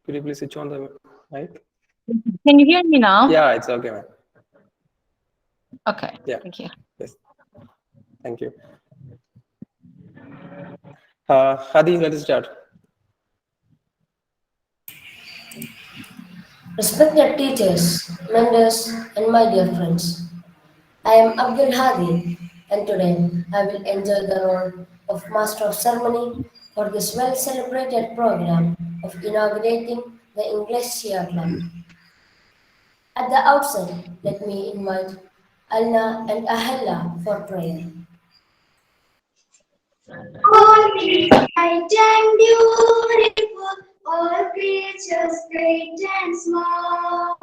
Could you please switch on the mic? Can you hear me now? Yeah, it's okay, man. Okay. Yeah. Thank you. Yes. Thank you. Hadi, let us start. Respected teachers, mentors, and my dear friends, I am Abdul Hadi, and today I will enjoy the role of Master of Ceremony for this well celebrated program of inaugurating the Englestia Club. At the outset, let me invite Alna and Ahella for prayer. All things bright and beautiful, all creatures great and small.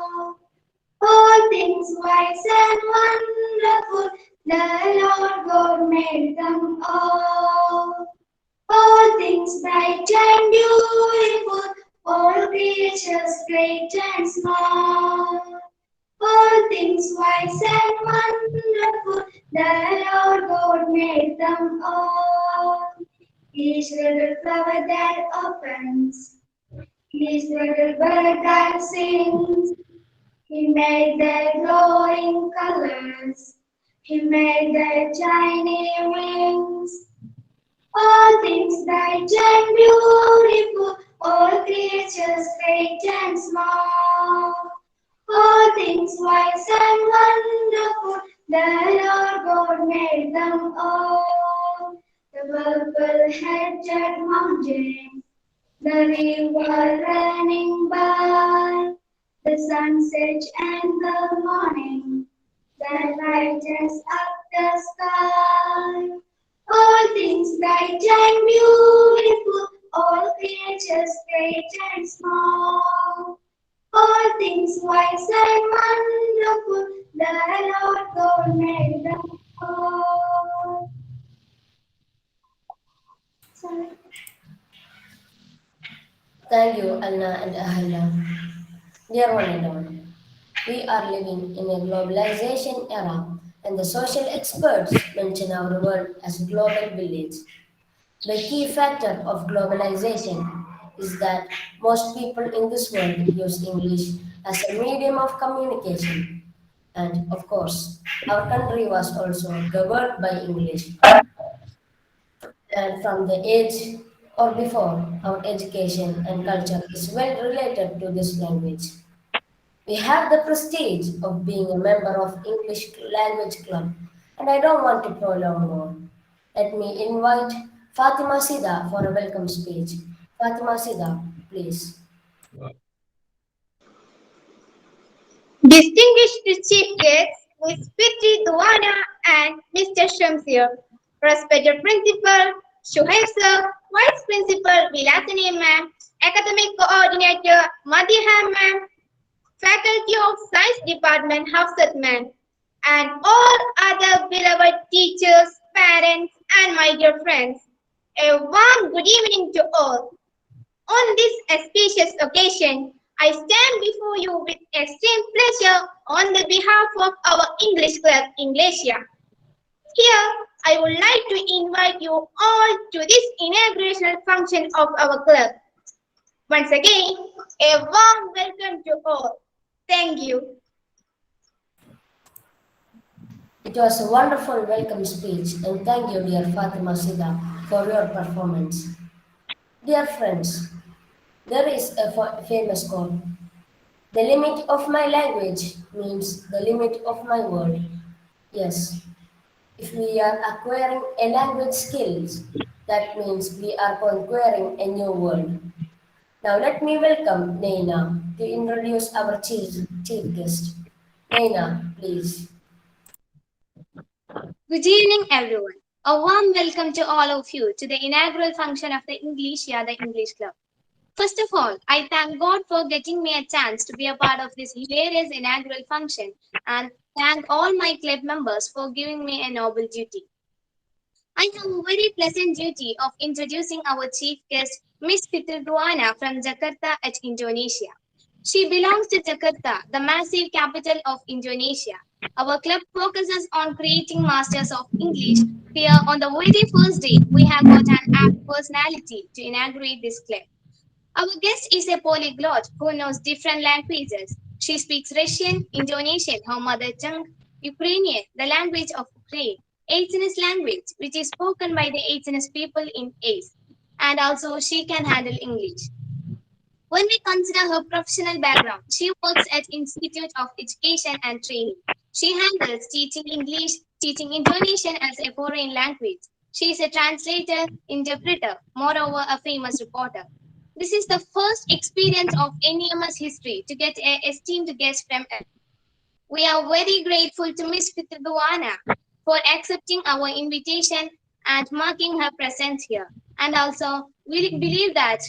All things wise and wonderful, the Lord God made them all. All things bright and beautiful, all creatures great and small. All things wise and wonderful, the Lord God made them all. Each little flower that opens, each little bird that sings, He made their glowing colors, He made their shiny wings. All things bright and beautiful, all creatures great and small. All things wise and wonderful, the Lord God made them all. The purple-headed mountain, the river running by, the sunset and the morning, that lightens up the sky. All things bright and beautiful, all creatures great and small. All things wise and wonderful, the Lord God made them all. Sorry. Thank you, Alna and Ahella. Dear one and all, we are living in a globalization era, and the social experts mention our world as a global village. The key factor of globalization is that most people in this world use English as a medium of communication. And of course, our country was also governed by English. And from the age or before, our education and culture is well related to this language. We have the prestige of being a member of English Language Club, and I don't want to prolong more. Let me invite Fatima Sida for a welcome speech. Fatima Sida, please. Distinguished chief guests, Ms. Fitri Duana and Mr. Shamsheer, respected principal, Shuhaib sir, vice principal Vilasini ma'am, academic coordinator Madiha ma'am, faculty of science department Hafsat ma'am, and all other beloved teachers, parents, and my dear friends. A warm good evening to all. On this auspicious occasion, I stand before you with extreme pleasure on the behalf of our English club, Englestia. Here, I would like to invite you all to this inauguration function of our club. Once again, a warm welcome to all. Thank you. It was a wonderful welcome speech, and thank you, dear Fatima Sida, for your performance. Dear friends, there is a famous quote: "The limit of my language means the limit of my world." Yes, if we are acquiring a language skills, that means we are conquering a new world. Now let me welcome Naina to introduce our chief guest. Naina, please. Good evening, everyone. A warm welcome to all of you to the inaugural function of the Englestia, the English Club. First of all, I thank God for getting me a chance to be a part of this hilarious inaugural function and thank all my club members for giving me a noble duty. I have a very pleasant duty of introducing our chief guest, Miss Fitri Duana from Jakarta at Indonesia. She belongs to Jakarta, the massive capital of Indonesia. Our club focuses on creating masters of English. Here, on the very first day, we have got an apt personality to inaugurate this club. Our guest is a polyglot who knows different languages. She speaks Russian, Indonesian, her mother tongue, Ukrainian, the language of Ukraine, Athenian language, which is spoken by the Athenian people in Ace, and also she can handle English. When we consider her professional background, she works at Institute of Education and Training. She handles teaching English, teaching Indonesian as a foreign language. She is a translator, interpreter, moreover a famous reporter. This is the first experience of NEMS history to get an esteemed guest from us. We are very grateful to Miss Fitri Duana for accepting our invitation and marking her presence here. And also, we believe that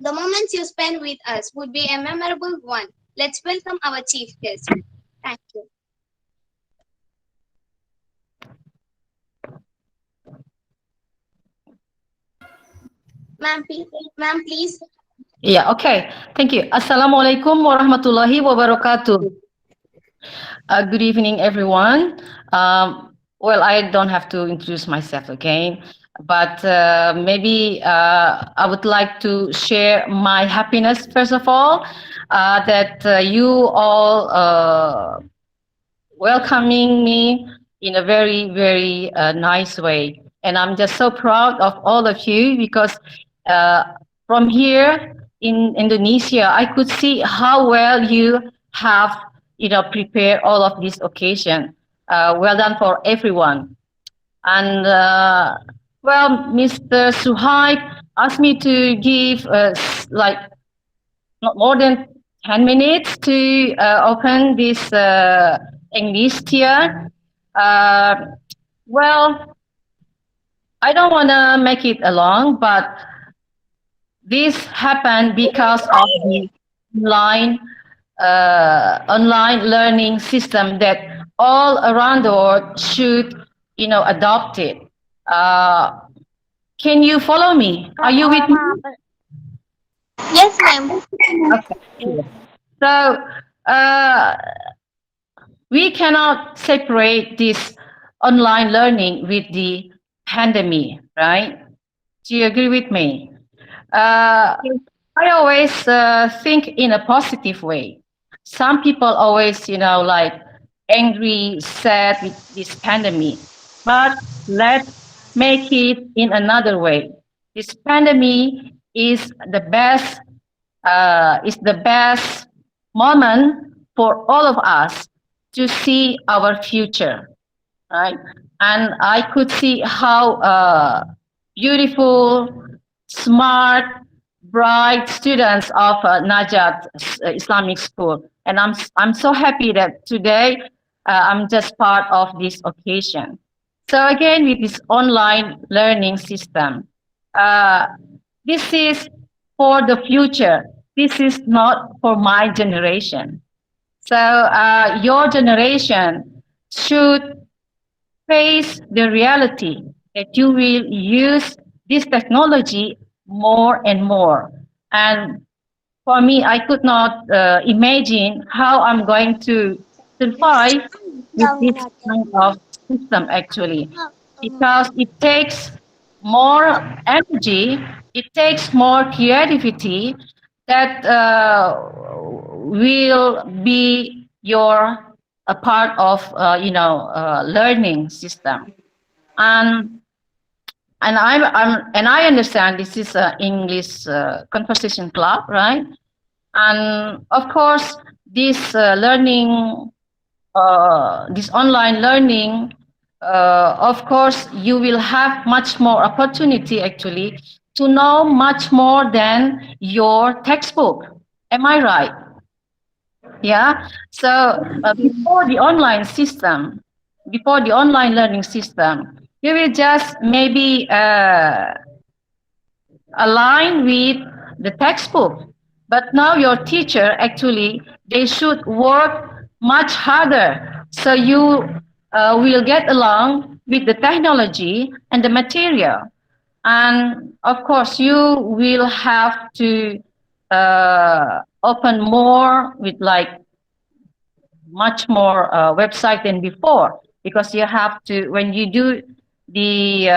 the moments you spend with us would be a memorable one. Let's welcome our chief guest. Thank you. Ma'am, please. Yeah, okay. Thank you. Assalamualaikum warahmatullahi wabarakatuh. Good evening, everyone. Well, I don't have to introduce myself again, but maybe I would like to share my happiness, first of all, that you all welcoming me in a very, very nice way. And I'm just so proud of all of you because from here in Indonesia, I could see how well you have, prepared all of this occasion. Well done for everyone. And well, Mr. Suhaib asked me to give like not more than 10 minutes to open this Englestia. Well, I don't want to make it long, but this happened because of the online learning system that all around the world should, adopt it. Can you follow me? Are you with me? Yes, ma'am. Okay. So we cannot separate this online learning with the pandemic, right? Do you agree with me? I always think in a positive way. Some people always, like angry, sad with this pandemic, but let's make it in another way. This pandemic is the best moment for all of us to see our future, right? And I could see how beautiful, smart, bright students of Najath Islamic School, and I'm so happy that today I'm just part of this occasion. So again, with this online learning system, this is for the future. This is not for my generation. So your generation should face the reality that you will use this technology more and more. And for me, I could not imagine how I'm going to survive with this kind of system actually, because it takes more energy, it takes more creativity that will be a part of learning system. And I understand this is an English conversation club, right? And of course, this learning, this online learning, of course, you will have much more opportunity actually to know much more than your textbook. Am I right? Yeah. So before the online system, before the online learning system, you will just maybe align with the textbook. But now your teacher actually, they should work much harder. So you will get along with the technology and the material. And of course, you will have to open more with like much more website than before, because you have to, when you do the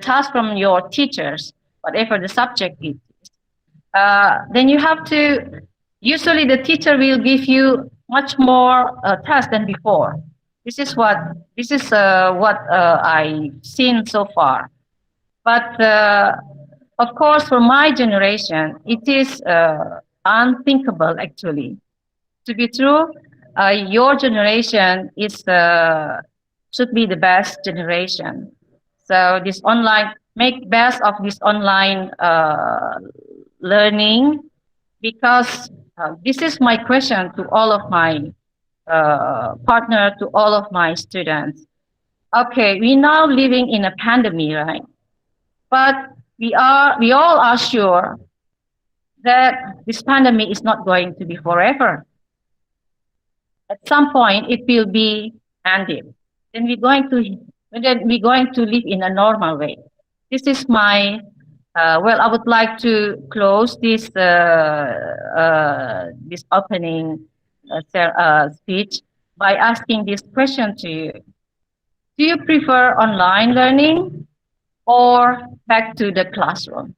task from your teachers, whatever the subject is, then you have to, usually the teacher will give you much more tasks than before. This is what I've seen so far. But of course, for my generation, it is unthinkable actually. To be true, your generation is should be the best generation. So this online, make best of this online learning, because this is my question to all of my partner, to all of my students. Okay, we now living in a pandemic, right? But we all are sure that this pandemic is not going to be forever. At some point, it will be ended. Then we're going to live in a normal way. This is my well. I would like to close this opening speech by asking this question to you: do you prefer online learning or back to the classroom?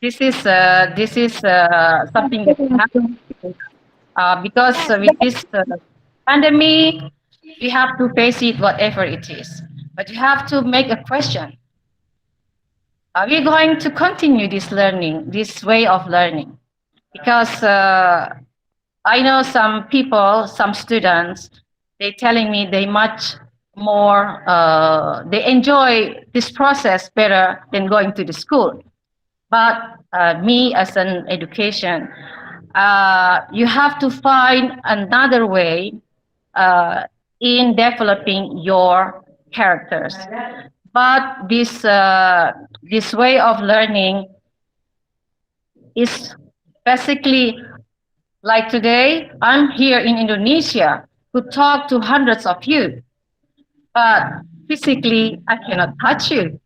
This is something that happens because with this pandemic, we have to face it whatever it is. But you have to make a question: are we going to continue this learning, this way of learning? Because I know some people, some students, they telling me they much more, they enjoy this process better than going to the school. But me as an education, you have to find another way in developing your characters. But this way of learning is basically like today. I'm here in Indonesia who talk to hundreds of you, but physically I cannot touch you,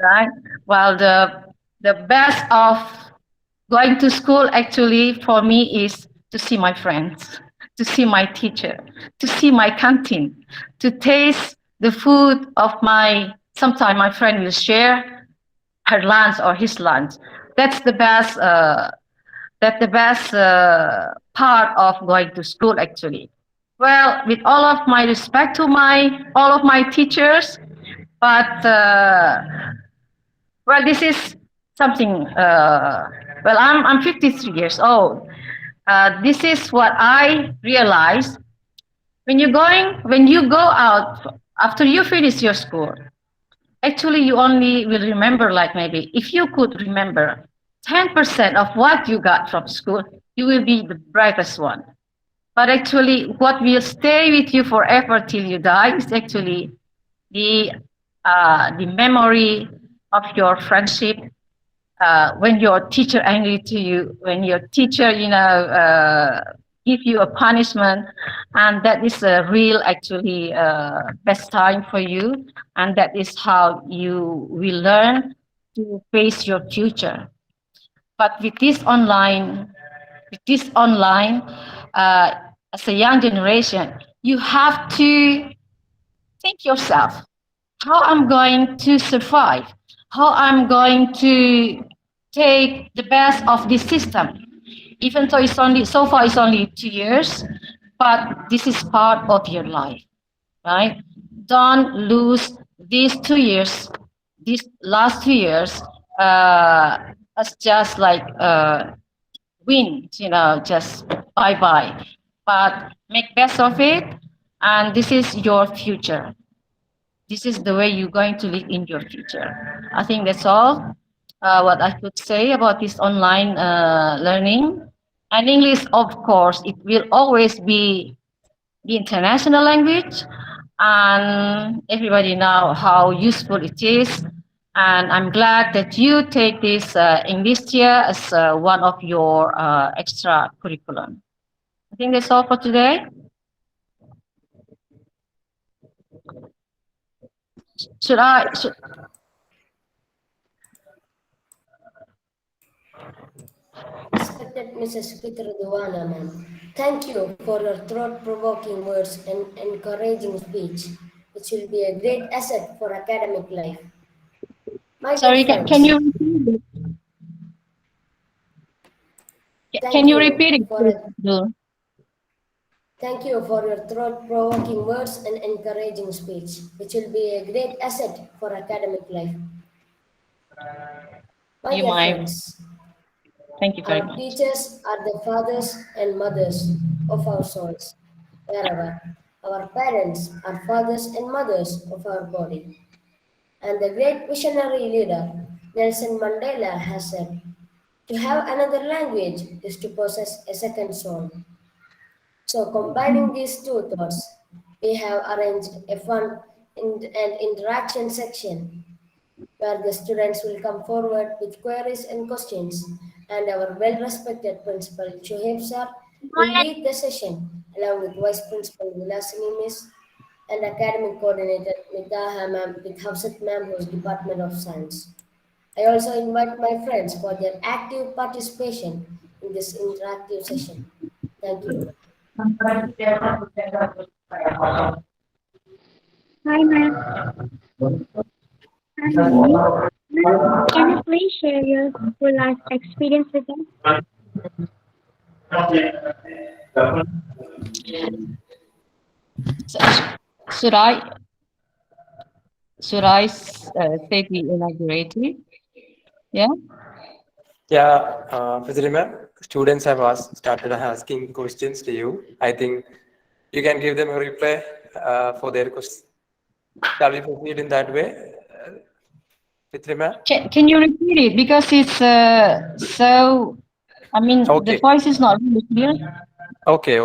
right? Well, the best of going to school actually for me is to see my friends, to see my teacher, to see my canteen, to taste the food of sometimes my friend will share her lunch or his lunch. That's the best, part of going to school actually. Well, with all of my respect to all of my teachers, but well, this is something. Well, I'm 53 years old. This is what I realized. When you go out after you finish your school, actually you only will remember, like, maybe if you could remember 10% of what you got from school, you will be the brightest one. But actually, what will stay with you forever till you die is actually the memory of your friendship. When your teacher angry to you, when your teacher, give you a punishment, and that is a real, actually, best time for you, and that is how you will learn to face your future. But with this online, as a young generation, you have to think yourself, how I'm going to survive, how I'm going to take the best of this system. Even though so far it's only 2 years, but this is part of your life, right? Don't lose these 2 years, these last 2 years, as just like wins, just bye-bye. But make best of it, and this is your future. This is the way you're going to live in your future. I think that's all what I could say about this online learning. And English, of course, it will always be the international language, and everybody know how useful it is. And I'm glad that you take this Englestia as one of your extra curriculum. I think that's all for today. Respected Mrs. Fitri Duana, ma'am, thank you for your thought-provoking words and encouraging speech, which will be a great asset for academic life. My Sorry, dear can friends, you repeat it? Thank Can you you repeat it, for please? Dul? Thank you for your thought-provoking words and encouraging speech, which will be a great asset for academic life. My You dear might. friends, Thank you very our much. teachers are the fathers and mothers of our souls, wherever. Our parents are fathers and mothers of our body. And the great visionary leader, Nelson Mandela, has said, to have another language is to possess a second soul. So, combining these two thoughts, we have arranged a fun and interaction section where the students will come forward with queries and questions, and our well-respected principal Shoaib sir will lead the session along with Vice Principal Vilasini Miss and Academic Coordinator Nitaha ma'am with Hafsat ma'am who is Department of Science. I also invite my friends for their active participation in this interactive session. Thank you. Hi, ma'am. I'm Mimi. Ma'am, can you please share your school life experience with us? So, should I say the inaugurated? Yeah. Yeah, Fitri ma'am, students have started asking questions to you. I think you can give them a reply for their questions. Shall we proceed in that way, Fitri ma'am? Can you repeat it because it's so. I mean, the Okay, voice is not really clear. okay.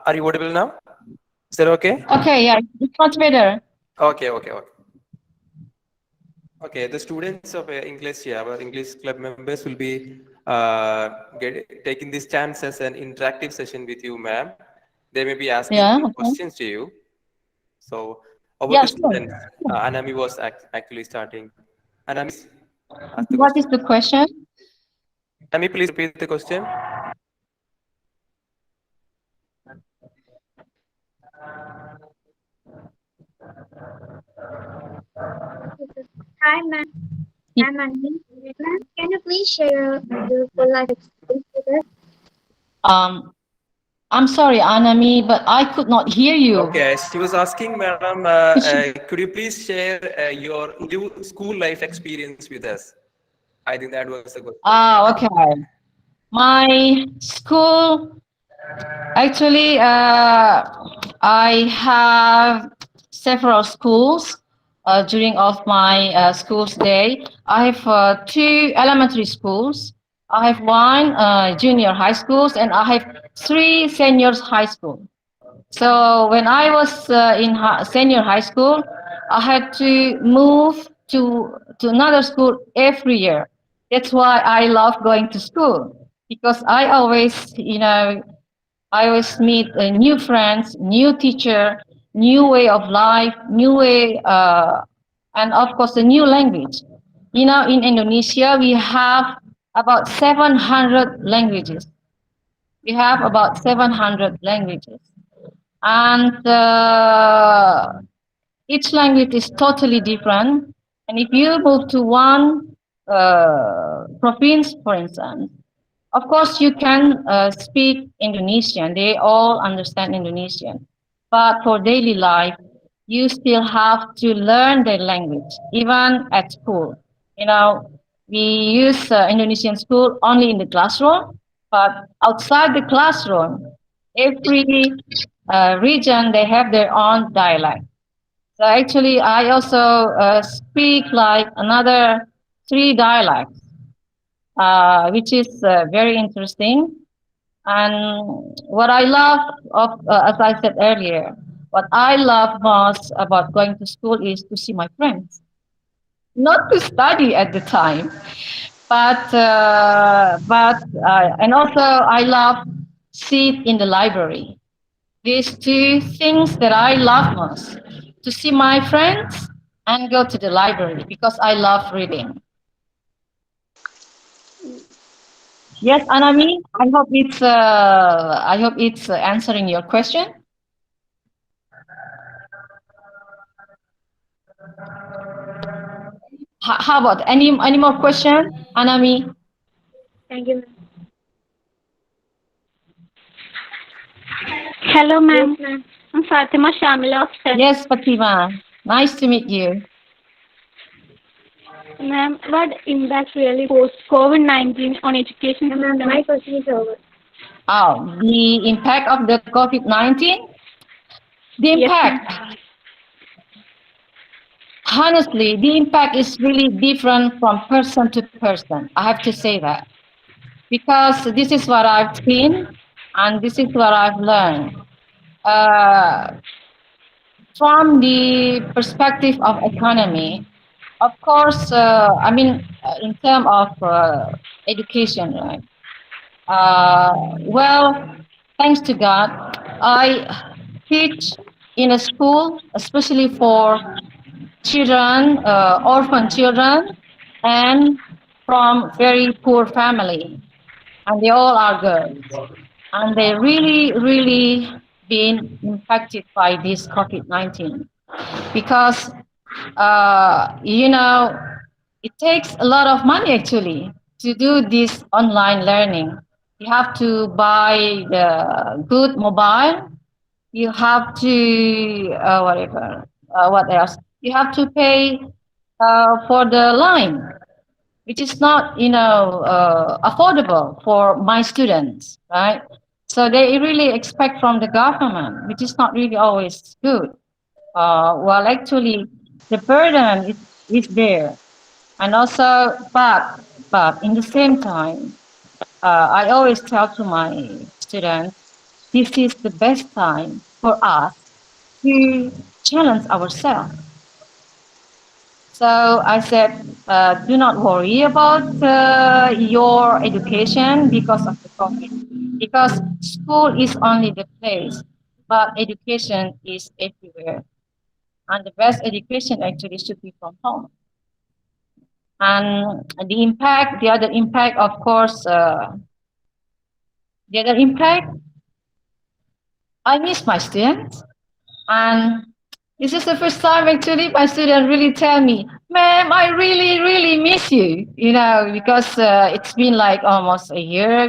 Are you audible now? Is that okay? Okay, yeah, it's much better. Okay. Okay, the students of Englestia, our English club members, will be taking this chance as an interactive session with you, ma'am. They may be asking Yeah. some Okay. questions to you. So, about Yeah, the sure. students, Anami was actually starting. Anami, ask the What is question. the question? Anami, please repeat the question. Hi, ma'am. I'm Anvi. Ma'am, can you please share your school life experience with us? Um, I'm sorry, Anami, but I could not hear you. Okay, she was asking, madam, could you please share your school life experience with us? I think that was the question. Okay. My school, actually, I have several schools during of my school's day. I have two elementary schools. I have one junior high schools, and I have three seniors high school. So when I was in senior high school, I had to move to another school every year. That's why I love going to school because I always, I always meet new friends, new teacher, new way of life, new way, and of course, a new language. In Indonesia, we have about 700 languages. We have about 700 languages. And each language is totally different. And if you move to one province, for instance, of course you can speak Indonesian. They all understand Indonesian. But for daily life, you still have to learn their language, even at school. We use Indonesian school only in the classroom, but outside the classroom, every region they have their own dialect. So actually, I also speak like another three dialects, which is very interesting. And what I love as I said earlier, what I love most about going to school is to see my friends, not to study at the time, but and also I love sit in the library. These two things that I love most: to see my friends and go to the library because I love reading. Yes, Anami, I hope it's answering your question. How about any more question, Anami? Thank you, ma'am. Hello, ma'am. I'm Fatima Shamila of 10th. Yes, Fatima. Nice to meet you. Ma'am, what impact really post COVID-19 on education system? My question is over. Oh, the impact of the COVID-19? The Yes, impact, honestly, the impact is really different from person to person. I have to say that. Because this is what I've seen and this is what I've learned. Uh, from the perspective of economy, of course, in terms of education, right? Well, thanks to God, I teach in a school, especially for children, orphan children, and from very poor family, and they all are girls, and they really been impacted by this COVID-19 because it takes a lot of money actually to do this online learning. You have to buy the good mobile. You have to what else? You have to pay for the line, which is not affordable for my students, right? So they really expect from the government, which is not really always good. Well, actually, the burden is there, and also, but in the same time, I always tell to my students, this is the best time for us to challenge ourselves. So I said, do not worry about your education because of the COVID, because school is only the place, but education is everywhere. And the best education actually should be from home. And the other impact, of course, the other impact, I miss my students. And this is the first time actually my students really tell me, ma'am, I really miss you, because it's been like almost a year.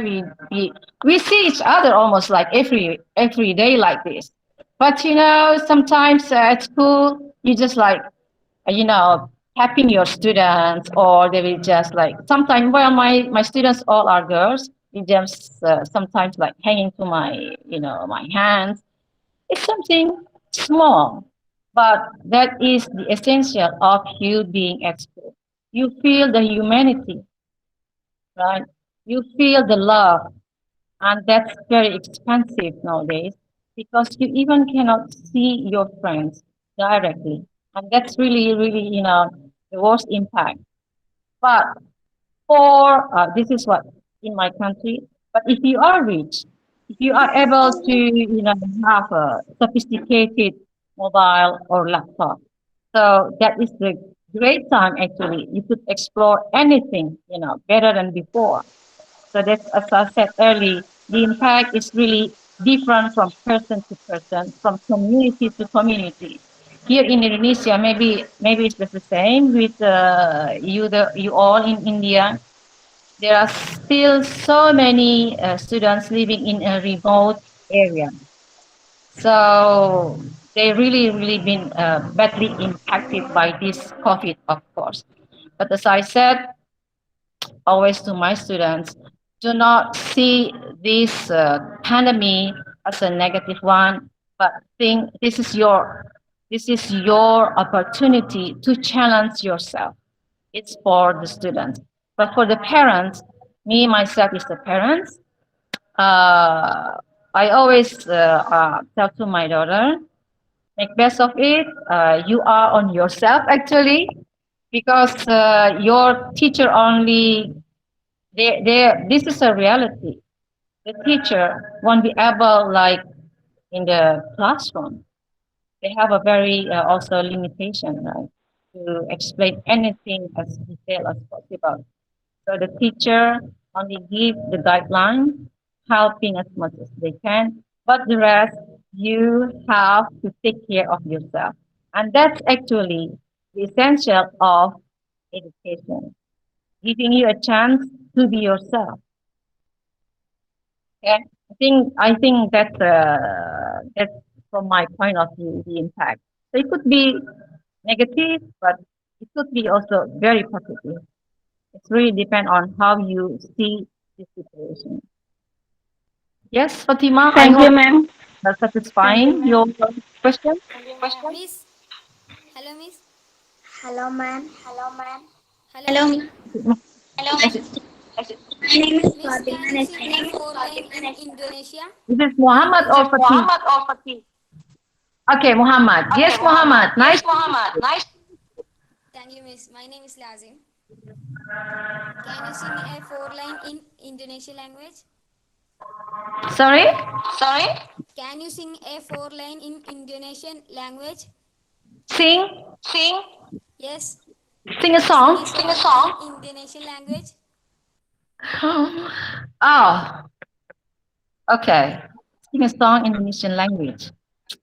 We see each other almost like every day like this. But sometimes at school, you just like, tapping your students, or they will just like, sometimes, well, my students all are girls, they just sometimes like hanging to my hands. It's something small, but that is the essential of you being at school. You feel the humanity, right? You feel the love, and that's very expensive nowadays because you even cannot see your friends directly, and that's really the worst impact. But for this is what in my country. But if you are rich, if you are able to have a sophisticated mobile or laptop, so that is the great time actually. You could explore anything better than before. So that's, as I said earlier, the impact is really different from person to person, from community to community. Here in Indonesia, maybe it's just the same with you all in India. There are still so many students living in a remote area. So they really been badly impacted by this COVID, of course. But as I said, always to my students, do not see this pandemic as a negative one, but think this is your opportunity to challenge yourself. It's for the students. But for the parents, me myself is the parents. I always tell to my daughter, make best of it. You are on yourself actually, because your teacher only. This is a reality. The teacher won't be able like in the classroom. They have a very also limitation, right, to explain anything as detailed as possible. So the teacher only give the guideline, helping as much as they can, but the rest you have to take care of yourself. And that's actually the essential of education, giving you a chance to be yourself. Okay? I think that's from my point of view the impact. So it could be negative, but it could be also very positive. It's really depend on how you see the situation. Yes, Fatima, I Thank you, hope ma'am. that's satisfying your question. Miss, hello, Miss. Hello, ma'am. Hello, Hello, Miss. miss. My name is Miss, Fatima can you sing Nasir. a four line in Indonesia This is Muhammad or Fatih? Okay, Muhammad. Yes, Muhammad. Nice. Thank you, Miss. My name is Lazim. Can you sing a four line in Indonesian language? Sorry? Can you sing a four line in Indonesian language? Sing? Yes. Sing a Sing song? a song in Indonesian language. Oh, okay. Sing a song in Indonesian language.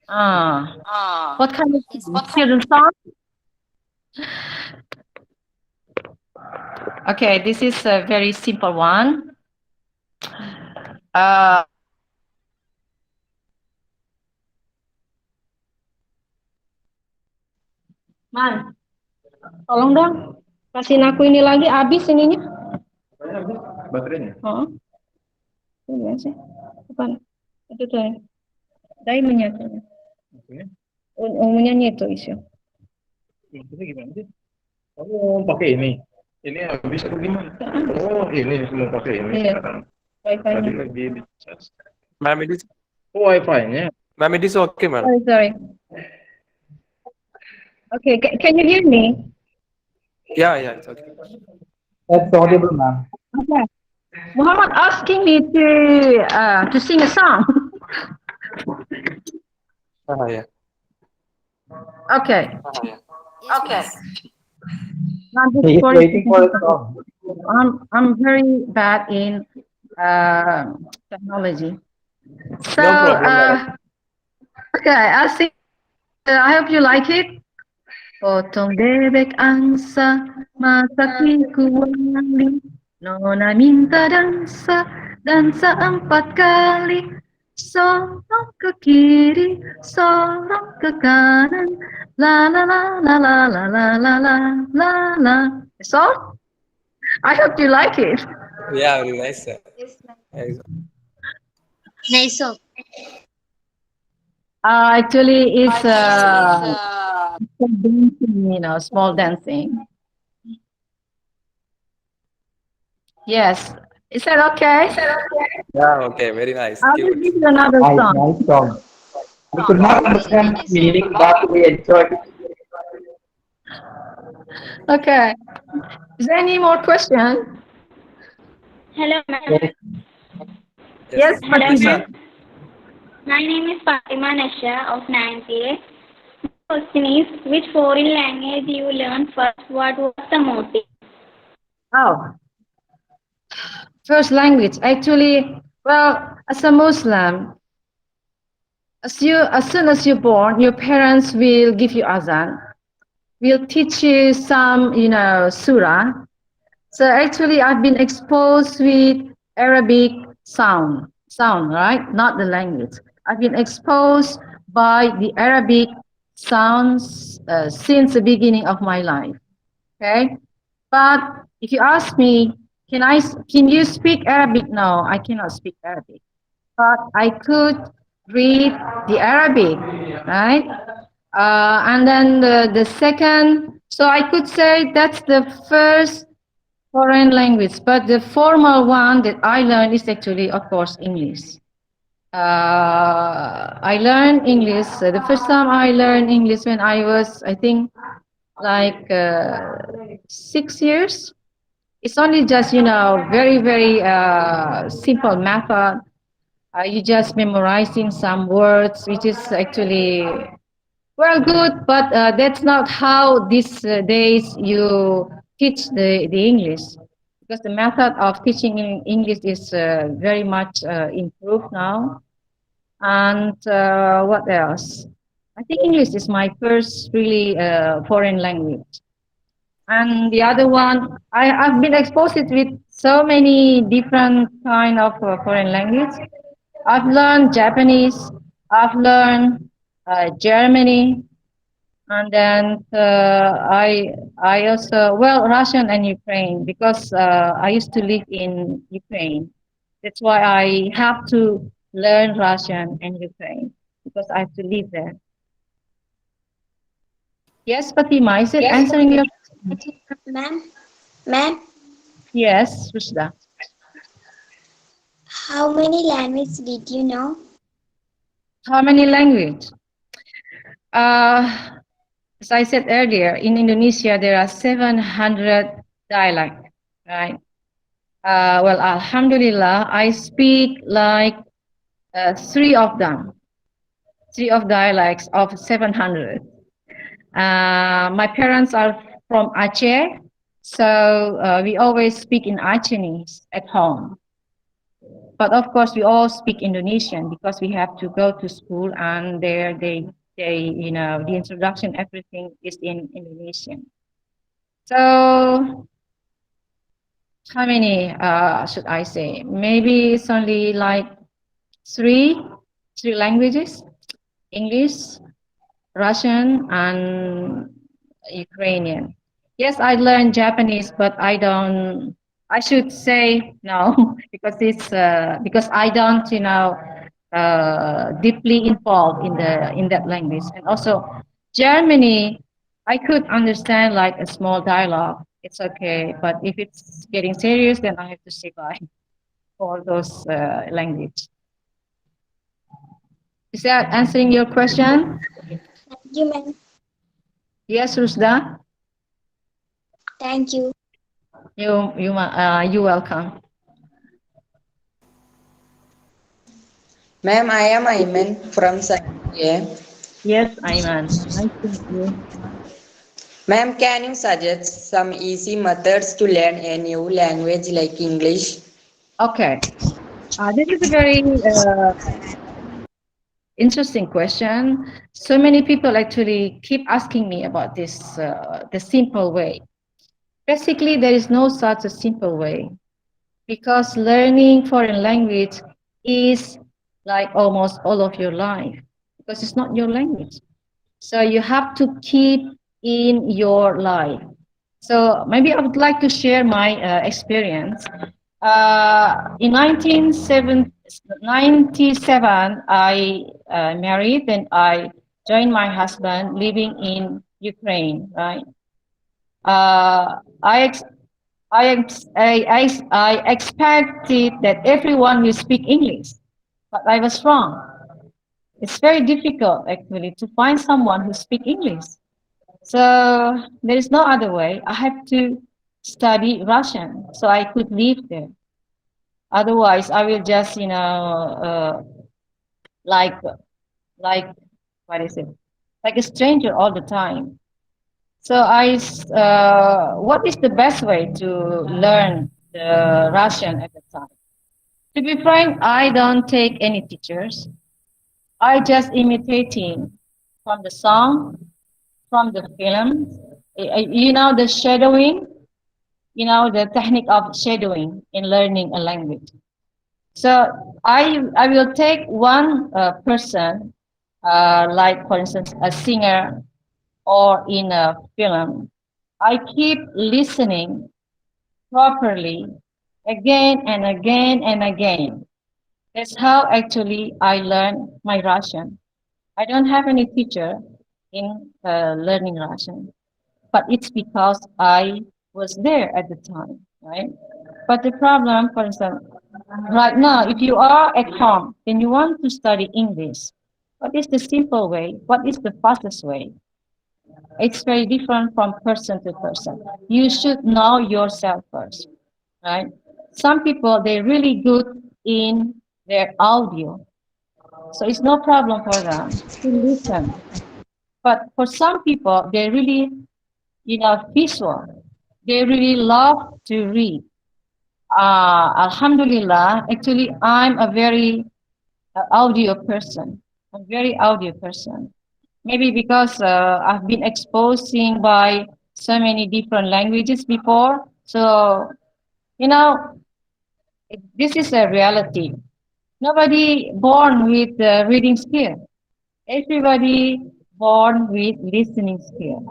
Ah, what kind of Yes, song? Miss. Children's song? Okay, this is a very simple one. Uh, Man, tolong dong, kasihin aku ini lagi, habis ininya. Baterainya? Oh, ini sih. Kapan? Itu tuh. Dai menyatunya. Menyanyi itu isu. Maksudnya gimana sih? Kamu pakai ini? Ini habis atau gimana? Oh, ini semua pakai ini Iya. sekarang. Wi-Fi-nya. Tadi lagi di charge. Ma'am, it is. Oh, Wi-Fi-nya. Ma'am, it is okay, ma'am. Sorry. Okay, can you hear me? Yeah, it's okay. That's audible, ma'am. Okay. Muhammad asking me to sing a song. Yeah. Okay. Yes, Miss. Now this He is for- waiting for a song. I'm very bad in technology. So No problem, madam. okay, I'll sing. I hope you like it. Potong bebek angsa, masak mie kuali. Nona minta dansa 4 kali. Sorong ke kiri, sorong ke kanan. La la la la la la la la la la la. So, I hope you like it. Yeah, very nice, sir. Nice. Nice song. Actually, it's dancing, small dancing. Yes. Is that okay? Yeah, okay, very nice. I will Cute. give you another Nice, song. nice song. We could not understand the meaning, but we enjoyed it. Okay. Is there any more question? Hello, ma'am. Yes, Yes, Fatima. My name is Fatima Nasha of 9th A. The question is, which foreign language you learned first? What was the motive? Oh, first language. Actually, well, as a Muslim, as soon as you're born, your parents will give you azan, will teach you some, surah. So actually, I've been exposed with Arabic sound, right? Not the language. I've been exposed by the Arabic sounds since the beginning of my life. Okay, but if you ask me, can you speak Arabic? No, I cannot speak Arabic, but I could read the Arabic, right? And then the second, so I could say that's the first foreign language, but the formal one that I learned is actually, of course, English. I learned English. The first time I learned English when I was, I think, like 6 years. It's only just, very, very simple method. You just memorizing some words, which is actually well good, but that's not how these days you teach the English, because the method of teaching in English is very much improved now. And what else? I think English is my first really foreign language. And the other one, I've been exposed with so many different kind of foreign language. I've learned Japanese. I've learned Germany, and then I also Russian and Ukraine because I used to live in Ukraine. That's why I have to learn Russian and Ukraine because I have to live there. Yes, Fatima, is it answering your question? Ma'am, Yes, Rushda. how many languages did you know? How many language? Uh, as I said earlier, in Indonesia there are 700 dialects, right? Alhamdulillah, I speak like three of them, three of dialects of 700. My parents are from Aceh, so we always speak in Acehese at home. But of course, we all speak Indonesian because we have to go to school, and there the introduction, everything is in Indonesian. So how many should I say? Maybe it's only like three languages: English, Russian, and Ukrainian. Yes, I learned Japanese, but I don't. I should say no because I don't deeply involved in that language. And also Germany, I could understand like a small dialogue. It's okay, but if it's getting serious, then I have to say bye for those language. Is that answering your question? Thank you, ma'am. Yes, Rusda. Thank you. You welcome. Ma'am, I am Ayman from Sanjay. Yes, Ayman. Nice to meet you. Ma'am, can you suggest some easy methods to learn a new language like English? Okay. This is a very interesting question. So many people actually keep asking me about this, the simple way. Basically, there is no such a simple way because learning foreign language is like almost all of your life because it's not your language. So you have to keep in your life. So maybe I would like to share my experience. In 1997, I married and I joined my husband living in Ukraine, right? I expected that everyone will speak English, but I was wrong. It's very difficult actually to find someone who speaks English. So there is no other way. I have to study Russian so I could live there. Otherwise, I will just, like, like, what is it? Like a stranger all the time. So what is the best way to learn the Russian at the time? To be frank, I don't take any teachers. I just imitating from the song, from the film. The shadowing, the technique of shadowing in learning a language. So I will take one person, like for instance a singer or in a film. I keep listening properly again and again and again. That's how actually I learn my Russian. I don't have any teacher in learning Russian, but it's because I was there at the time, right? But the problem, for instance, right now, if you are at home and you want to study English, what is the simple way? What is the fastest way? It's very different from person to person. You should know yourself first, right? Some people, they're really good in their audio. So it's no problem for them to listen. But for some people, they really, visual. They really love to read. Alhamdulillah, actually, I'm a very audio person. I'm very audio person. Maybe because I've been exposing by so many different languages before. So, this is a reality. Nobody born with reading skill. Everybody born with listening skill.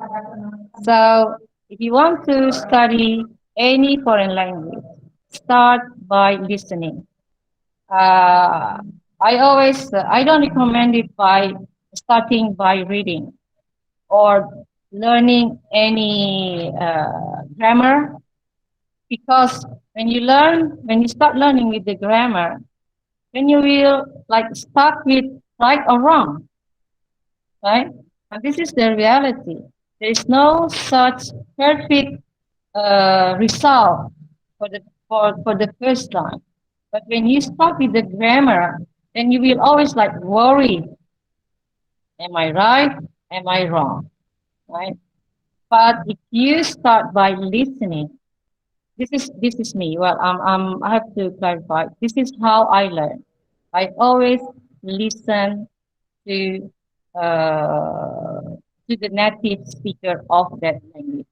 So if you want to study any foreign language, start by listening. I don't recommend it by starting by reading or learning any grammar, because when you start learning with the grammar, then you will like stuck with right or wrong, right? And this is the reality. There is no such perfect result for the first time. But when you start with the grammar, then you will always like worry. Am I right? Am I wrong? Right? But if you start by listening, this is me. Well, I have to clarify. This is how I learn. I always listen to uh, to the native speaker of that language.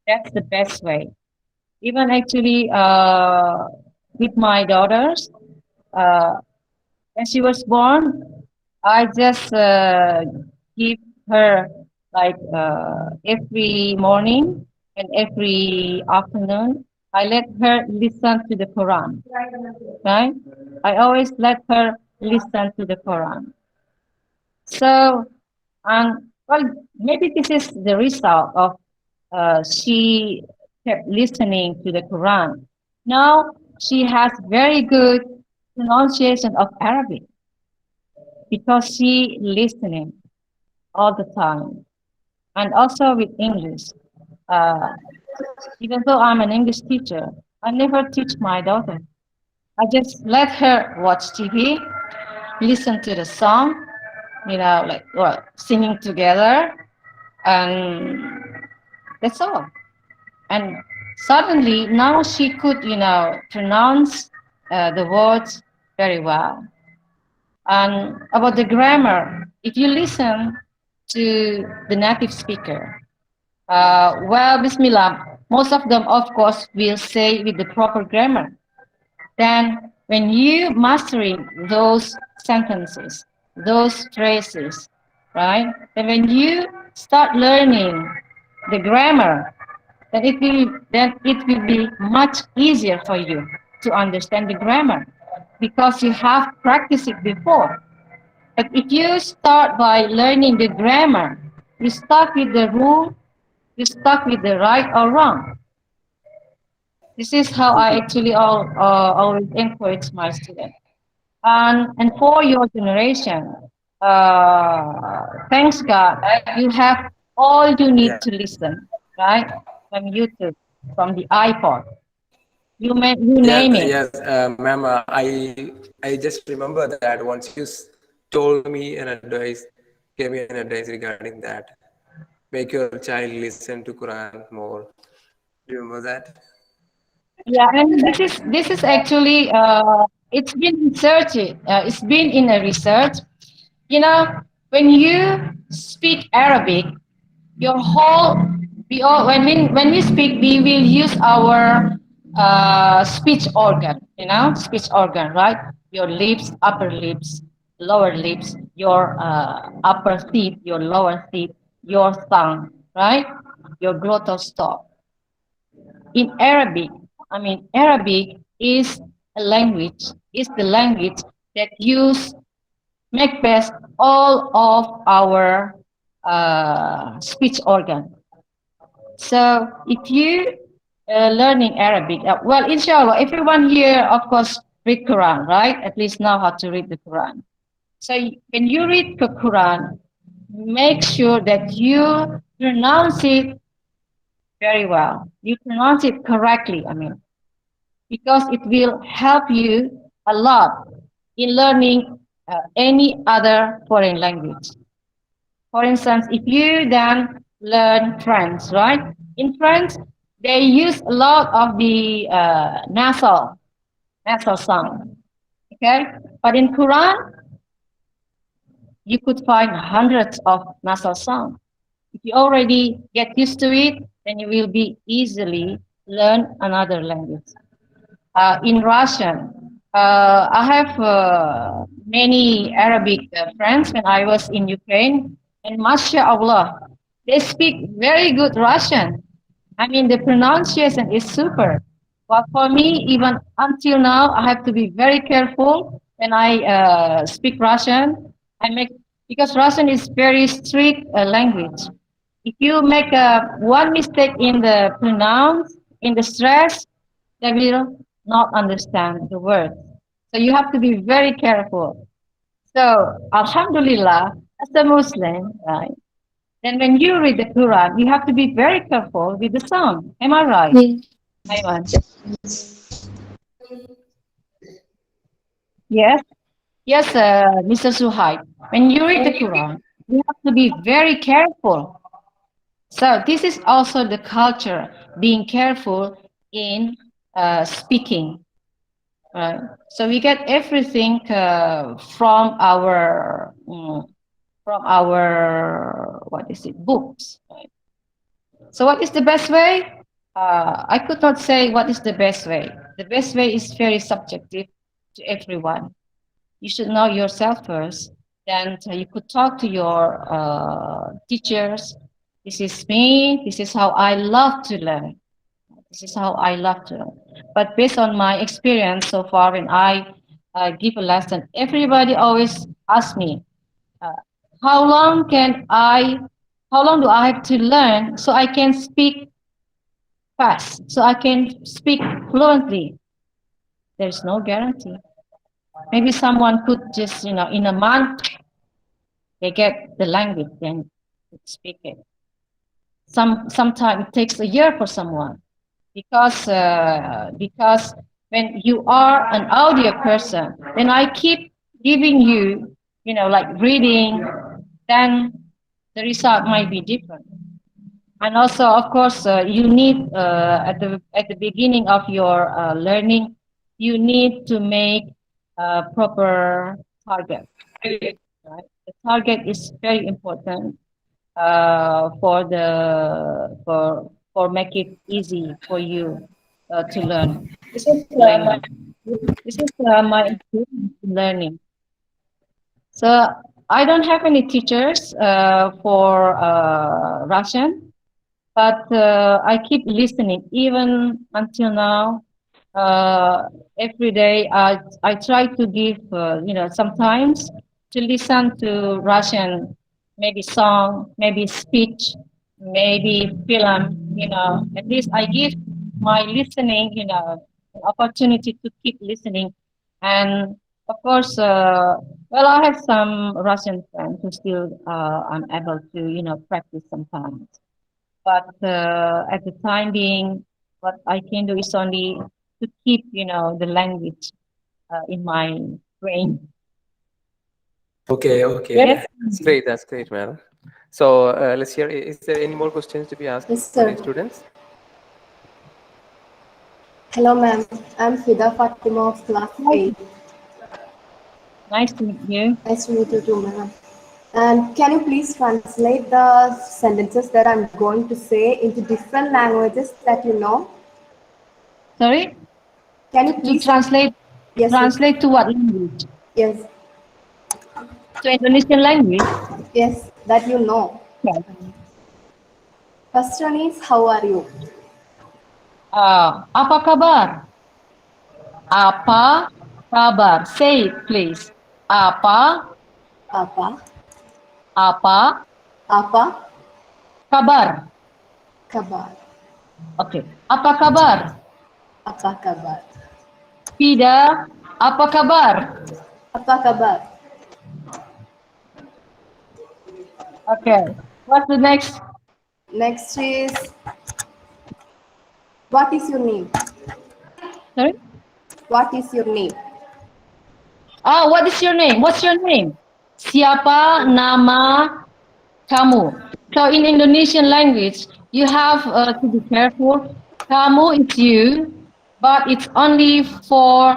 That's the best way. Even actually with my daughters, uh, when she was born, I just give her like every morning and every afternoon. I let her listen to the Quran. Right? I always let her listen to the Quran. So, well, maybe this is the result of she kept listening to the Quran. Now she has very good pronunciation of Arabic because she listening all the time, and also with English. Uh, Even though I'm an English teacher, I never teach my daughter. I just let her watch TV, listen to the song, like well, singing together, and that's all. And suddenly now she could, pronounce the words very well. And about the grammar, if you listen to the native speaker, well, Bismillah, most of them, of course, will say with the proper grammar. Then when you mastering those sentences, those phrases, right? Then when you start learning the grammar, then it will be much easier for you to understand the grammar because you have practiced it before. But if you start by learning the grammar, you start with the rule, you stuck with the right or wrong. This is how I actually always encourage my students. And for your generation, thanks God, you have all you need to listen, right? From YouTube, from the iPod. You name it. Yes, ma'am. I just remember that once you told me an advice, gave me an advice regarding that. Make your child listen to Quran more. Remember that? Yeah, and this is actually it's been researched. It's been in a research. You know, when you speak Arabic, your whole we all when we speak, we will use our speech organ. Speech organ, right? Your lips, upper lips, lower lips, your upper teeth, your lower teeth, your tongue, right? Your glottal stop. In Arabic, Arabic is the language that make best all of our speech organ. So if you learning Arabic, well, inshallah, everyone here, of course, read Quran, right? At least know how to read the Quran. So when you read the Quran, make sure that you pronounce it very well. You pronounce it correctly, because it will help you a lot in learning any other foreign language. For instance, if you then learn French, right? In French, they use a lot of the nasal sound, okay? But in Quran, you could find hundreds of nasal sounds. If you already get used to it, then you will be easily learn another language. In Russian, I have many Arabic friends when I was in Ukraine, and mashallah, they speak very good Russian. I mean, the pronunciation is super. But for me, even until now, I have to be very careful when I speak Russian. I make because Russian is very strict language. If you make one mistake in the pronounce, in the stress, they will not understand the word. So you have to be very careful. So, Alhamdulillah, as a Muslim, right? Then when you read the Quran, you have to be very careful with the sound. Am I right? Ayman? Yes? Yes, Mr. Suhaib. When you read the Quran, you have to be very careful. So this is also the culture, being careful in speaking. Right? So we get everything from our what is it, books. Right? So what is the best way? I could not say what is the best way. The best way is very subjective to everyone. You should know yourself first. Then you could talk to your teachers. This is me. This is how I love to learn. This is how I love to learn. But based on my experience so far, when I give a lesson, everybody always asks me, how long do I have to learn so I can speak fast, so I can speak fluently? There's no guarantee. Maybe someone could just, in a month, they get the language and speak it. Sometimes it takes a year for someone because when you are an audio person, then I keep giving you, like reading, then the result might be different. And also, of course, you need at the beginning of your learning, you need to make a proper target. Right? The target is very important for make it easy for you to learn. This is my experience in learning. So I don't have any teachers for Russian, but I keep listening even until now. Every day I try to give, sometimes to listen to Russian, maybe song, maybe speech, maybe film, at least I give my listening, an opportunity to keep listening. And of course, well, I have some Russian friends who still I'm able to, practice sometimes. But at the time being, what I can do is only to keep, the language in my brain. Okay. Yes. That's great, man. So let's hear, is there any more questions to be asked Yes, by sir. the students? Hello, ma'am. I'm Fida Fatima of class 8. Nice to meet you. Nice to meet you too, ma'am. And can you please translate the sentences that I'm going to say into different languages that you know? Sorry? Can you To please translate? Yes, Translate to what language? Yes. To Indonesian language? Yes, that you know. Yes. First one is, how are you? Apa kabar? Apa kabar? Say it, please. Apa Apa? Apa Apa? kabar? Kabar. Okay. Apa kabar? Apa kabar? Fida, apa kabar? Apa kabar? Okay. What's the next? Next is, what is your name? Sorry? What is your name? What is your name? What's your name? Siapa nama kamu? So in Indonesian language, you have to be careful. Kamu is you, but it's only for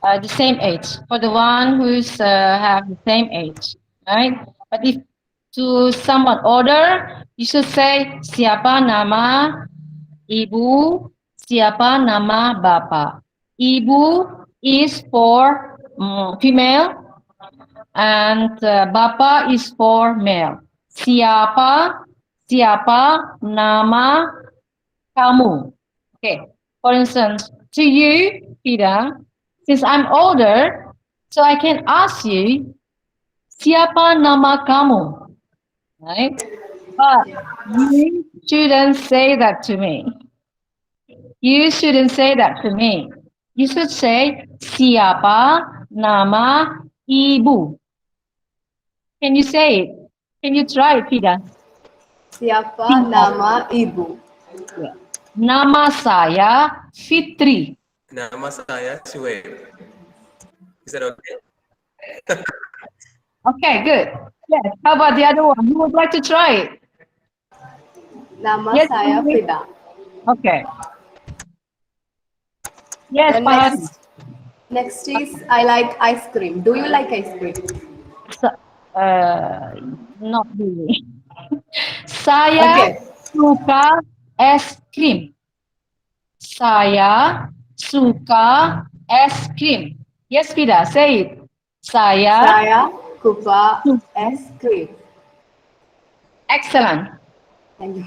the same age, for the one who's have the same age, right? But if to someone older, you should say siapa nama ibu, siapa nama bapak. Ibu is for female, and Bapa is for male. Siapa, siapa nama kamu. Okay. For instance, to you, Peter, since I'm older, so I can ask you, siapa nama kamu? Right? But you shouldn't say that to me. You shouldn't say that to me. You should say, siapa nama ibu? Can you say it? Can you try it, Peter? Siapa nama ibu? Yeah. Nama saya Fitri. Nama saya Shuaib. Is that okay? Okay, good. Yes. How about the other one? Who would like to try it? Nama Yes, saya please. Frida. Okay. Yes, And Pak. next is I like ice cream. Do you like ice cream? So, not really. Saya Okay. suka es krim. Saya suka es krim. Yes, Fida, say it. Saya suka es krim. Excellent. Thank you.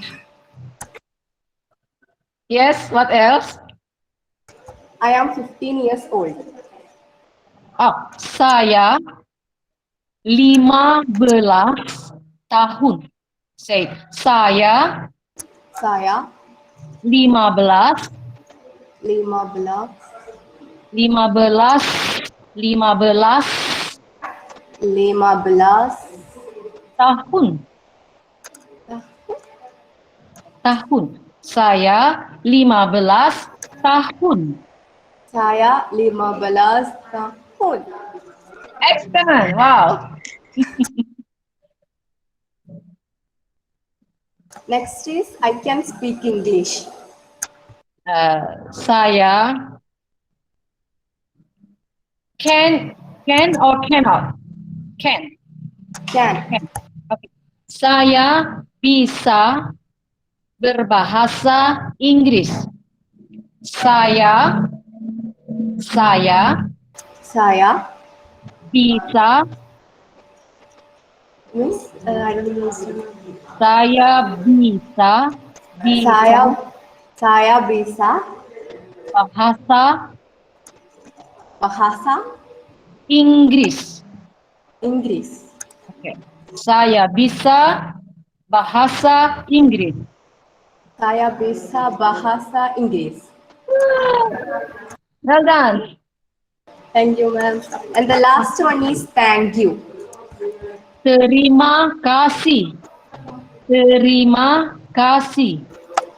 Yes, what else? I am 15 years old. Oh, saya 15 tahun. Say it. Saya 15 tahun. Tahun. Saya 15 tahun. Saya 15 tahun. Excellent. Wow. Next is I can speak English. Saya can or cannot? Can. Okay. Saya bisa berbahasa Inggris. Saya bisa Miss, I don't know. saya bisa Saya bisa bahasa Inggris. Okay. Saya bisa bahasa Inggris. Saya bisa bahasa Inggris. Well done. Thank you, ma'am. And the last one is thank you. Terima kasih. Terima kasih.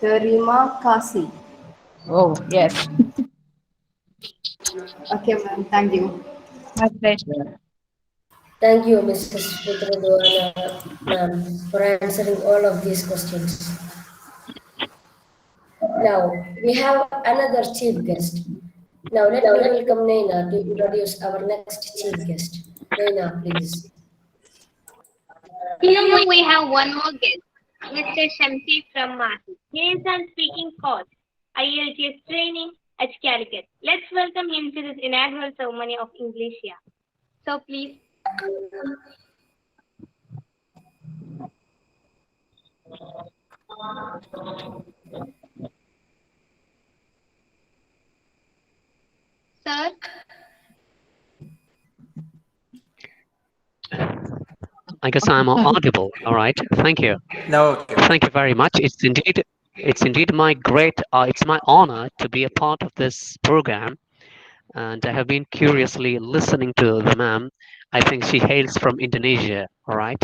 Terima kasih. Oh, yes. Okay, ma'am. Thank you. My pleasure. Thank you, Mrs. Fitri Duana, ma'am, for answering all of these questions. Now, we have another chief guest. Now, let me welcome Naina to introduce our next chief guest. Naina, please. Here we have one more guest, Mr. Shamsheer from Mahi. He is on speaking course, IELTS training at Calicut. Let's welcome him to this inaugural ceremony of Englestia. So please. Sir. I guess I'm audible. All right. Thank you. No. Thank you very much. It's indeed my great. It's my honor to be a part of this program, and I have been curiously listening to the ma'am. I think she hails from Indonesia. All right.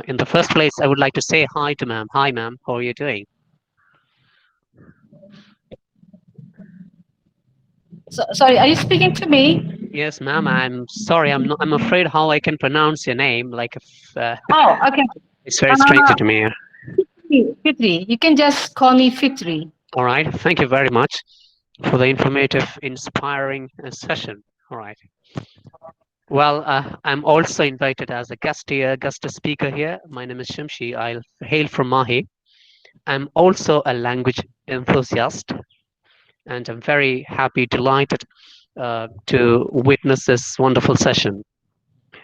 In the first place, I would like to say hi to ma'am. Hi, ma'am. How are you doing? So, sorry, are you speaking to me? Yes, ma'am. I'm sorry. I'm afraid how I can pronounce your name. Like, Oh, okay. It's very strange to me. Fitri. You can just call me Fitri. All right. Thank you very much for the informative, inspiring session. All right. Well, I'm also invited as a guest speaker here. My name is Shamsheer. I hail from Mahi. I'm also a language enthusiast. and I'm very happy, delighted to witness this wonderful session.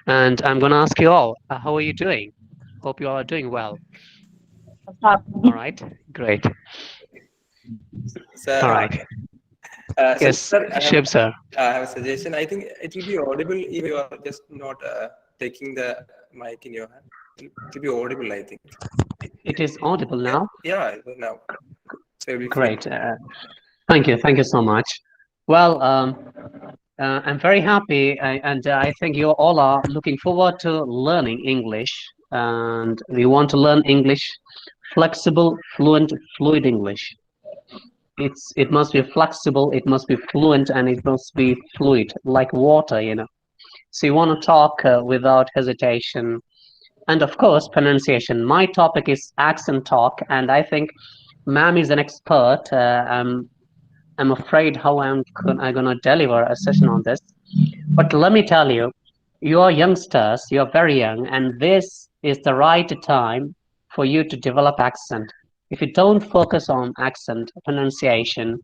And I'm going to ask you all, how are you doing? Hope you all are doing well. All right, great. Sir, All right. so Yes, sir, Shib, sir. I have a suggestion. I think it will be audible if you are just not taking the mic in your hand. It will be audible, I think. It is audible now? Yeah, now. So it'll be Great. Thank you so much. Well, I'm very happy, and I think you all are looking forward to learning English, and we want to learn English, flexible, fluent, fluid English. It must be flexible, it must be fluent, and it must be fluid, like water, you know. So you want to talk without hesitation, and of course, pronunciation. My topic is accent talk, and I think ma'am is an expert. I'm afraid how I'm gonna deliver a session on this. But let me tell you, you are youngsters, you're very young, and this is the right time for you to develop accent. If you don't focus on accent pronunciation,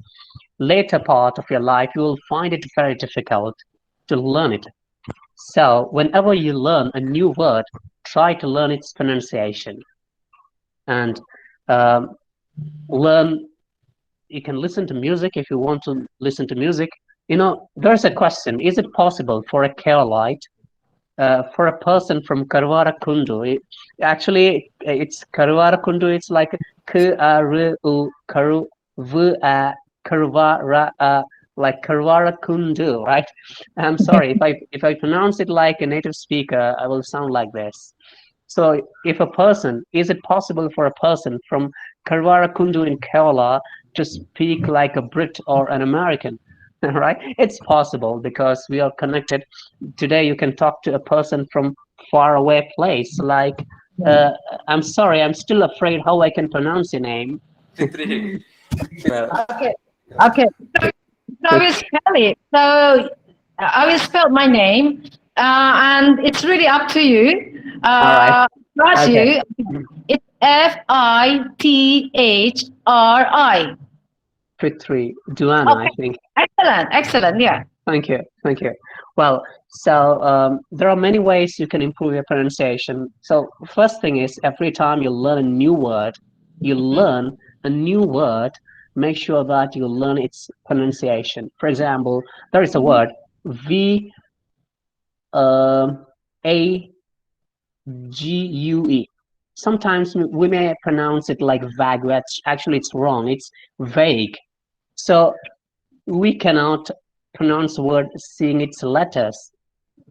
later part of your life, you will find it very difficult to learn it. So whenever you learn a new word, try to learn its pronunciation and learn. You can listen to music if you want to listen to music. You know, there's a question: is it possible for a Keralite, for a person from Karwara Kundu? Actually, it's Karwara Kundu. It's like Karu V Karwara, like Karwara Kundu, right? I'm sorry if I pronounce it like a native speaker, I will sound like this. So if a person, is it possible for a person from Karwara Kundu in Kerala to speak like a Brit or an American? Right? It's possible because we are connected. Today you can talk to a person from far away place. Like, I'm sorry, I'm still afraid how I can pronounce your name. Fitri. Okay. So I will spell it. So I will spell my name, and it's really up to you. All right. Trust Okay. you. It's Fitri. Fitri Duana, I think. Excellent. Yeah. Thank you. Well, so there are many ways you can improve your pronunciation. So first thing is, every time you learn a new word, make sure that you learn its pronunciation. For example, there is a word V A G-U-E. Sometimes we may pronounce it like vague, but actually it's wrong. It's vague. So we cannot pronounce the word seeing its letters.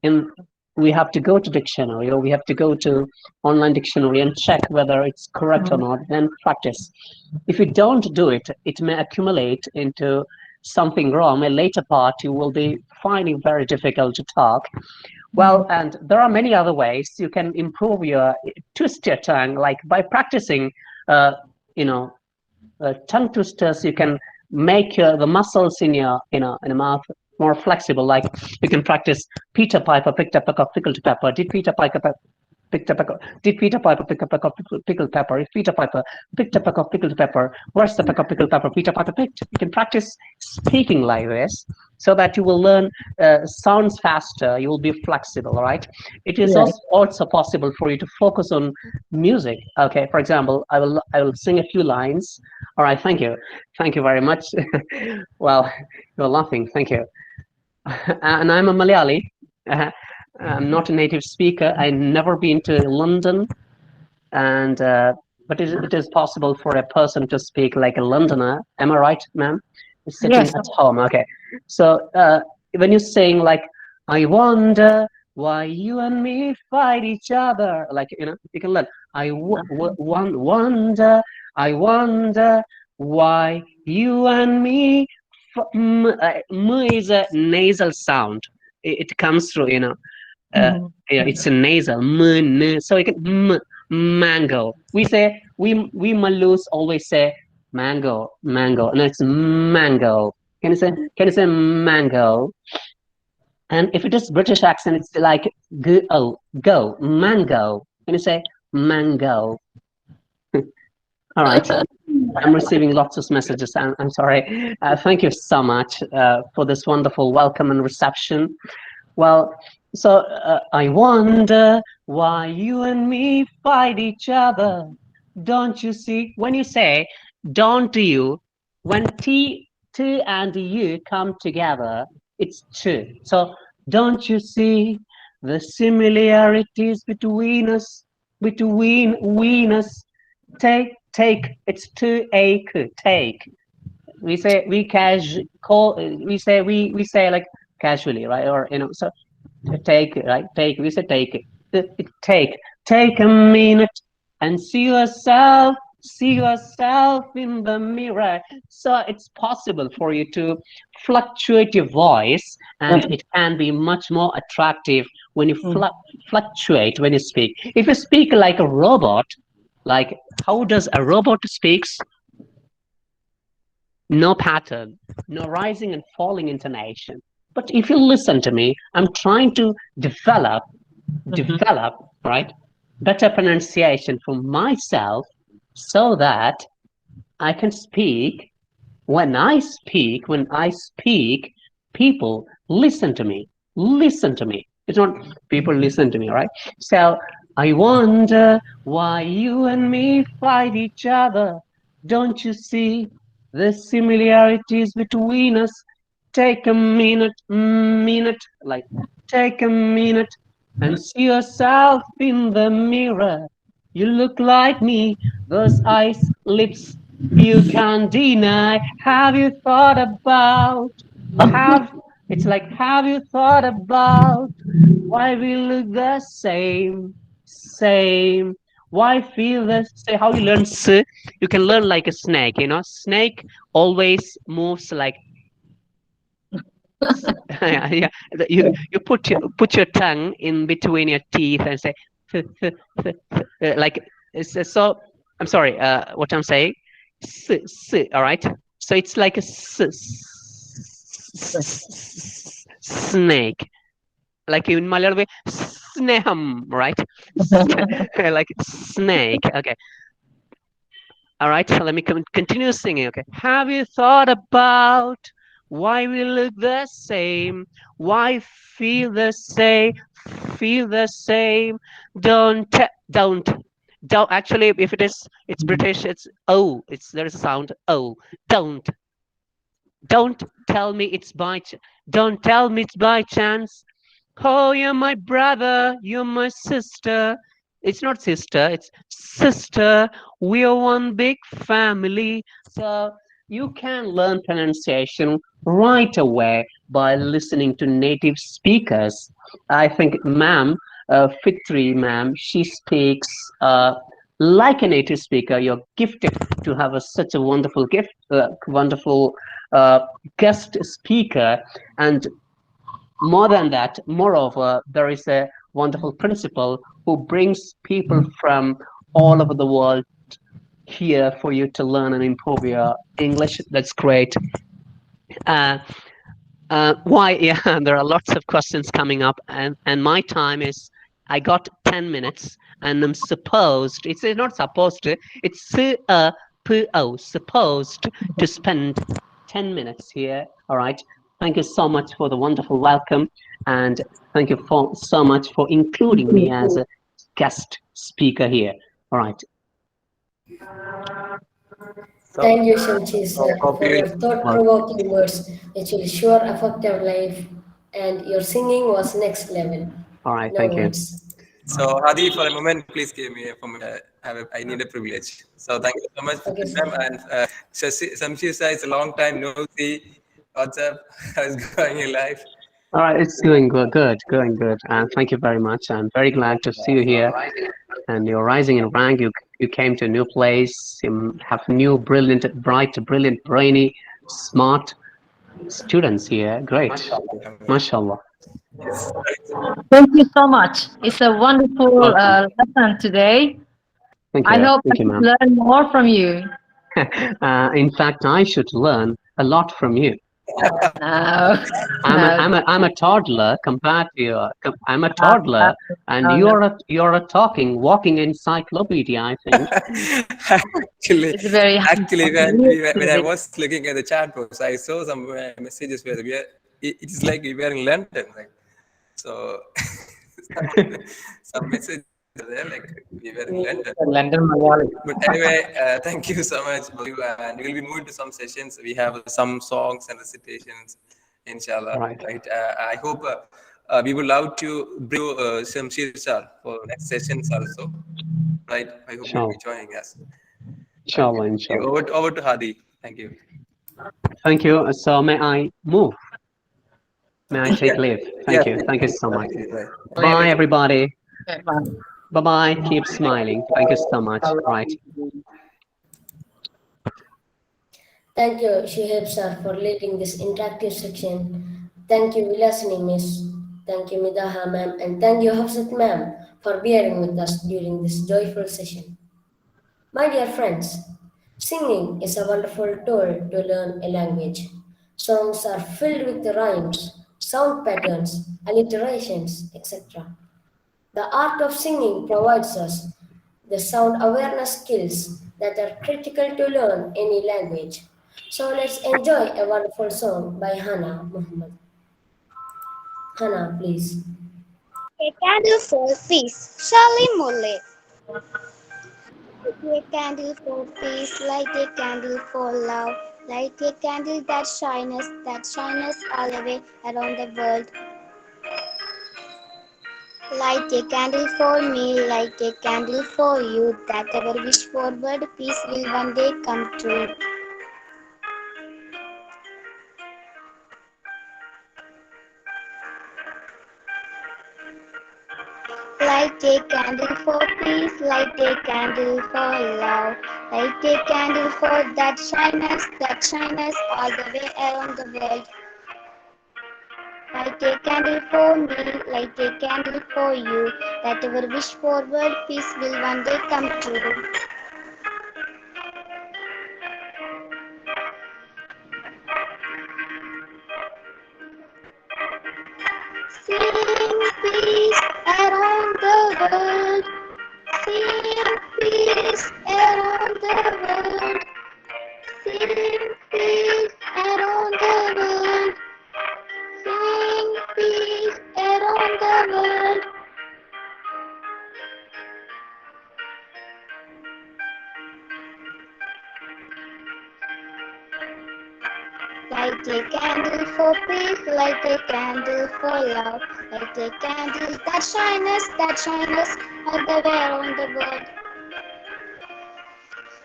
And we have to go to dictionary, or we have to go to online dictionary and check whether it's correct or not, then practice. If you don't do it, it may accumulate into something wrong. A later part, you will be finding very difficult to talk. Well, and there are many other ways you can improve twist your tongue, like by practicing, tongue twisters. You can make the muscles in your mouth more flexible. Like you can practice Peter Piper picked up a pickled pepper. Did Peter Piper picked up a Did Peter Piper pick up a pickled pepper? If Peter Piper picked up a pickled pepper, where's the pickled pepper Peter Piper picked? You can practice speaking like this so that you will learn sounds faster. You will be flexible, right? It is also possible for you to focus on music. Okay, for example, I will sing a few lines. All right, thank you very much. Well, you're laughing. Thank you. And I'm a Malayali. I'm not a native speaker. I've never been to London, and but it is possible for a person to speak like a Londoner. Am I right, ma'am? Sitting at home. Okay. So when you sing like, I wonder why you and me fight each other, like, you can learn. I wonder why you and me. M is a nasal sound. It comes through, it's a nasal. So you can mango. We say we Malus always say mango, and it's mango. Can you say mango? And if it is British accent, it's like go mango. Can you say mango? All right. I'm receiving lots of messages. I'm sorry. Thank you so much for this wonderful welcome and reception. Well, so I wonder why you and me fight each other. Don't you see? When you say, don't you, when T and you come together, it's two. So don't you see the similarities between us, between us? Take, it's to take. We say we say like casually, right? Or so take, right? Take, we say take. Take a minute and see yourself in the mirror. So it's possible for you to fluctuate your voice, and it can be much more attractive when you fluctuate when you speak. If you speak like a robot, like how does a robot speaks? No pattern, no rising and falling intonation. But if you listen to me, I'm trying to develop, right, better pronunciation for myself so that I can speak. When I speak, people listen to me. It's not people listen to me, right? So I wonder why you and me fight each other. Don't you see the similarities between us? Take a minute, like take a minute and see yourself in the mirror. You look like me, those eyes, lips, you can't deny. Have you thought about, have you thought about why we look the same? Why feel the same? How you learn you can learn like a snake, snake always moves like yeah. You put your tongue in between your teeth and say like so. I'm sorry. What I'm saying, all right. So it's like a snake, like in Malayalam way, sneham, right? Like snake. Okay. All right. So let me continue singing. Okay. Have you thought about why we look the same? Why feel the same? Don't. Actually, if it's British, it's oh. There's a sound oh. Don't tell me it's by. Don't tell me it's by chance. Oh, you're my brother. You're my sister. It's not sister. It's sister. We are one big family. So you can learn pronunciation right away by listening to native speakers. I think Fitri ma'am, she speaks like a native speaker. You're gifted to have such a wonderful wonderful guest speaker. And more than that, moreover, there is a wonderful principal who brings people from all over the world here for you to learn and improve your English. That's great. Why? Yeah, there are lots of questions coming up, and my time is, I got 10 minutes, and I'm supposed, it's not supposed to, it's supposed to spend 10 minutes here. All right. Thank you so much for the wonderful welcome, and thank you so much for including me as a guest speaker here. All right. Thank you, Shamsheer, sir, for your thought-provoking words, which will sure affect your life, and your singing was next level. All right, No thank words. you. So, Hadi, for a moment, please give me I need a privilege. So, thank you so much for this time. And Shamsheer sir, it's a long time no see. What's up? How's going in life? All right, it's going going good. And thank you very much. I'm very glad to see you here. And you're rising in rank. You came to a new place. You have new, brilliant, brainy, smart students here. Great. Mashallah. Thank you so much. It's a wonderful lesson today. Thank you. I hope I Thank you, can ma'am. learn more from you. In fact, I should learn a lot from you. No. I'm a toddler compared to you. I'm a No, toddler, and no. you're a walking encyclopedia. I think. actually, It's very actually, when I hard. was looking at the chat box, I saw some messages where it's like we were in London, like so. some messages are there, like we were in London. London Malayali. But anyway, thank you so much, both of you, and we'll be moving to some sessions. We have some songs and recitations, inshallah. Right. Right. I hope we would love to bring Shamsheer sir for next sessions also. Right. I hope you'll Sure. be joining us. Inshallah, Okay. inshallah. Over to Hadi. Thank you. Thank you. So may I move? May I take Yeah. leave? Yeah. Thank you. Thank you so much. Right. Bye, everybody. Bye. Bye bye. Keep smiling. Thank you so much. Right. Thank you, Shuhaib sir, for leading this interactive section. Thank you, Vilasini miss. Thank you, Midaha ma'am, and thank you, Hafsat ma'am, for bearing with us during this joyful session. My dear friends, singing is a wonderful tool to learn a language. Songs are filled with rhymes, sound patterns, alliterations, etc. The art of singing provides us the sound awareness skills that are critical to learn any language. So let's enjoy a wonderful song by Hannah Muhammad. Hannah, please. A candle for peace, Charlie Mullet. Light a candle for peace, light a candle for love, light a candle that shines all the way around the world. Light a candle for me, light a candle for you, that our wish for world peace will one day come true. Light a candle for peace, light a candle for love, light a candle for that shines all the way around the world. Light a candle for me, light a candle for you, that our wish for world peace will one day come true. Sing peace around the world, sing peace around the world, sing peace around the world, sing peace around the world. Light a candle for peace, light a candle for love, light a candle that shines all the way around the world.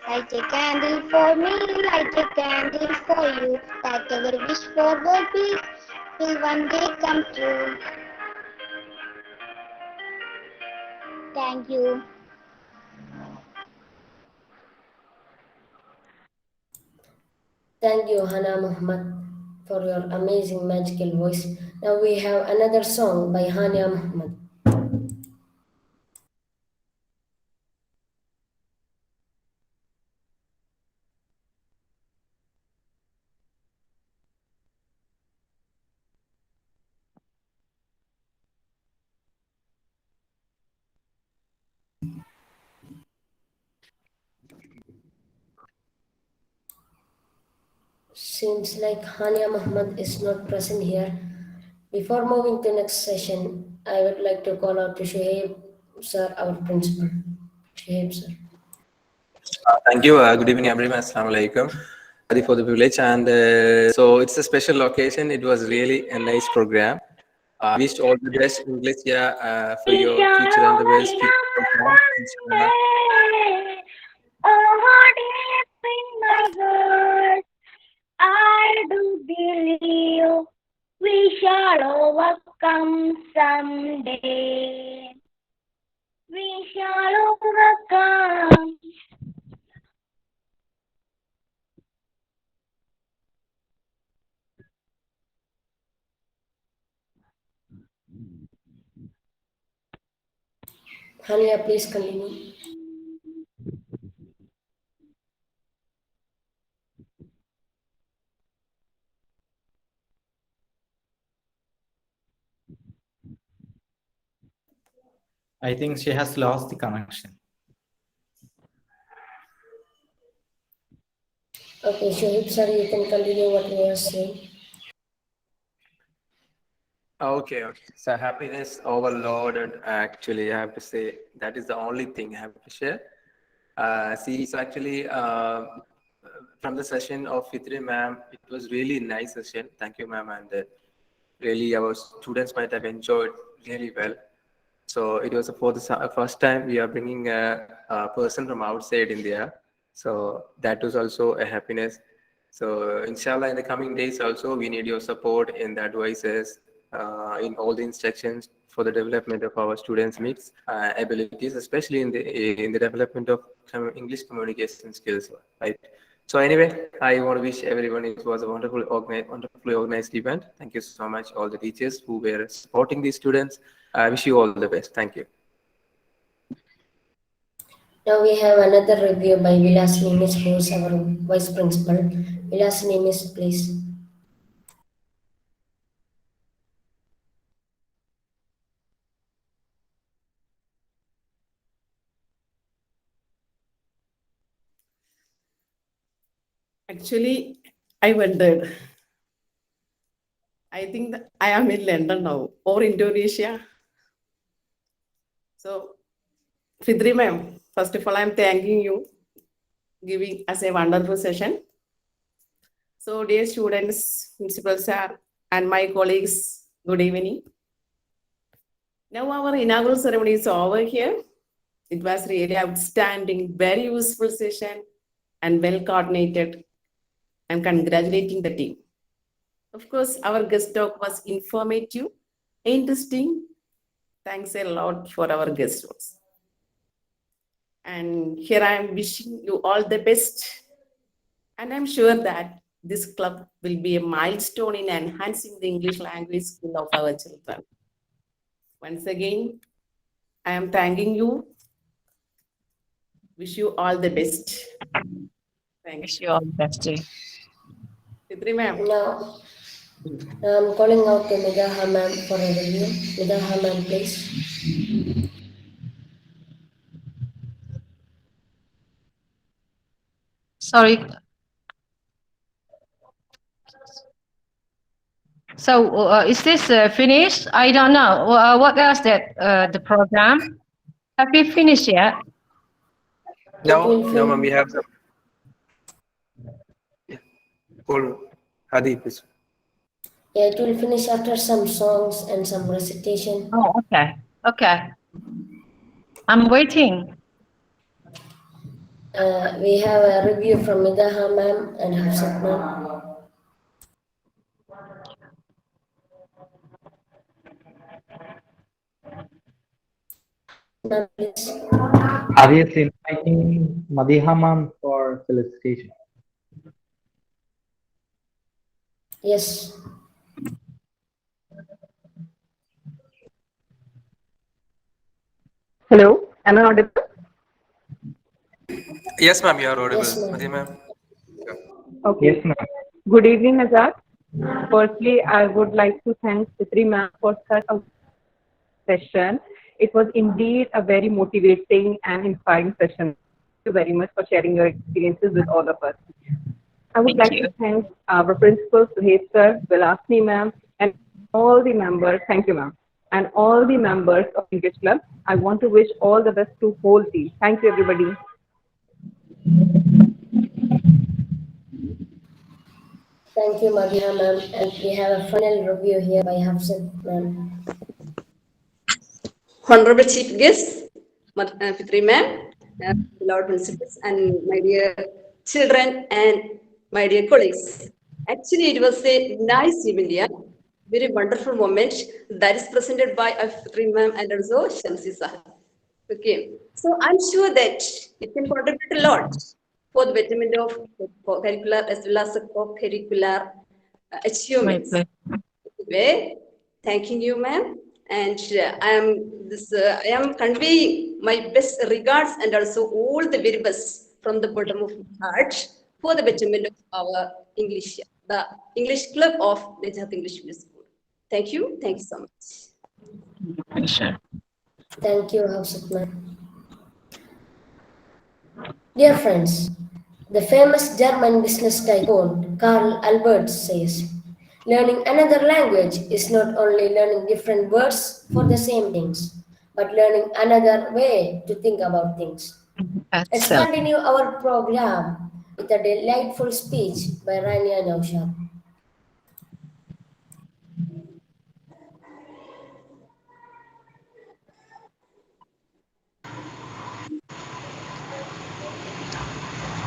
Light a candle for me, light a candle for you, that our wish for world peace will one day come true. Thank you. Thank you, Hannah Muhammad, for your amazing magical voice. Now we have another song by Hania Muhammad. Seems like Hania Muhammad is not present here. Before moving to next session, I would like to call out to Shuhaib sir, our principal. Shuhaib sir. Thank you. Good evening, everyone. Assalamu alaikum. Sorry for the privilege. And so it's a special occasion. It was really a nice program. I wish all the best, Englestia, for your future endeavors. Inshallah. Oh, deep in my heart, I do believe we shall overcome someday. We shall overcome. Hania, please continue. I think she has lost the connection. Okay, Shoaib, sir, you can continue what you were saying. Okay. So happiness overloaded. Actually, I have to say that is the only thing I have to share. See, so actually, from the session of Fitri ma'am, it was really nice session. Thank you, ma'am, and really our students might have enjoyed really well. So it was for the first time we are bringing a person from outside India. So that was also a happiness. So inshallah, in the coming days also, we need your support in the advices, in all the instructions for the development of our students' mix abilities, especially in the development of English communication skills. Right. So anyway, I want to wish everyone it was a wonderfully organized event. Thank you so much, all the teachers who were supporting these students. I wish you all the best. Thank you. Now we have another review by Vilasini Miss, who is our vice principal. Vilasini Miss, please. Actually, I wondered. I think that I am in London now or Indonesia. So, Fitri ma'am, first of all, I'm thanking you giving us a wonderful session. So, dear students, principal sir, and my colleagues, good evening. Now our inaugural ceremony is over here. It was really outstanding, very useful session and well coordinated. I'm congratulating the team. Of course, our guest talk was informative, interesting. Thanks a lot for our guest talks. And here I am wishing you all the best. And I'm sure that this club will be a milestone in enhancing the English language skill of our children. Once again, I am thanking you. Wish you all the best. Thank Wish you all the best. Fitri ma'am. Now, I'm calling out to Najath ma'am for a review. Najath ma'am, please. Sorry. So is this finished? I don't know. What else that the program? Have we finished yet? No, ma'am, we have some. Yeah. Cool. Hadi, please. Yeah, it will finish after some songs and some recitation. Oh, okay. Okay. I'm waiting. We have a review from Najath ma'am and Hafsat ma'am. Ma'am, please. Arius inviting Madiha ma'am for felicitation. Yes. Hello, am I audible? Yes, ma'am, you are audible. Yes, ma'am. Ma'am. Okay. Yes, ma'am. Good evening, Najath. Firstly, I would like to thank Fitri ma'am for such a session. It was indeed a very motivating and inspiring session. Thank you very much for sharing your experiences with all of us. I would like to thank our principal, Suhaib sir, Vilasini ma'am, and all the members. Thank you, ma'am. And all the members of English Club. I want to wish all the best to whole team. Thank you, everybody. Thank you, Madhya ma'am. And we have a final review here by Hafsat ma'am. Honorable Chief Guest, Fitri ma'am, beloved principals, and my dear children and my dear colleagues. Actually, it was a nice event, yeah? Very wonderful moment that is presented by Fitri ma'am and also Shamsheer sir. Okay, so I'm sure that it can contribute a lot for the betterment of curricular as well as co-curricular achievements. Anyway, thanking you, ma'am, and I am conveying my best regards and also all the very best from the bottom of my heart for the betterment of our English, the English Club of Najath English Medium School. Thank you so much. Sure. Thank you, Hafsat. Dear friends, the famous German business tycoon Karl Albert says, learning another language is not only learning different words for the same things, but learning another way to think about things. Let's Excellent. continue our program with a delightful speech by Rania Najath.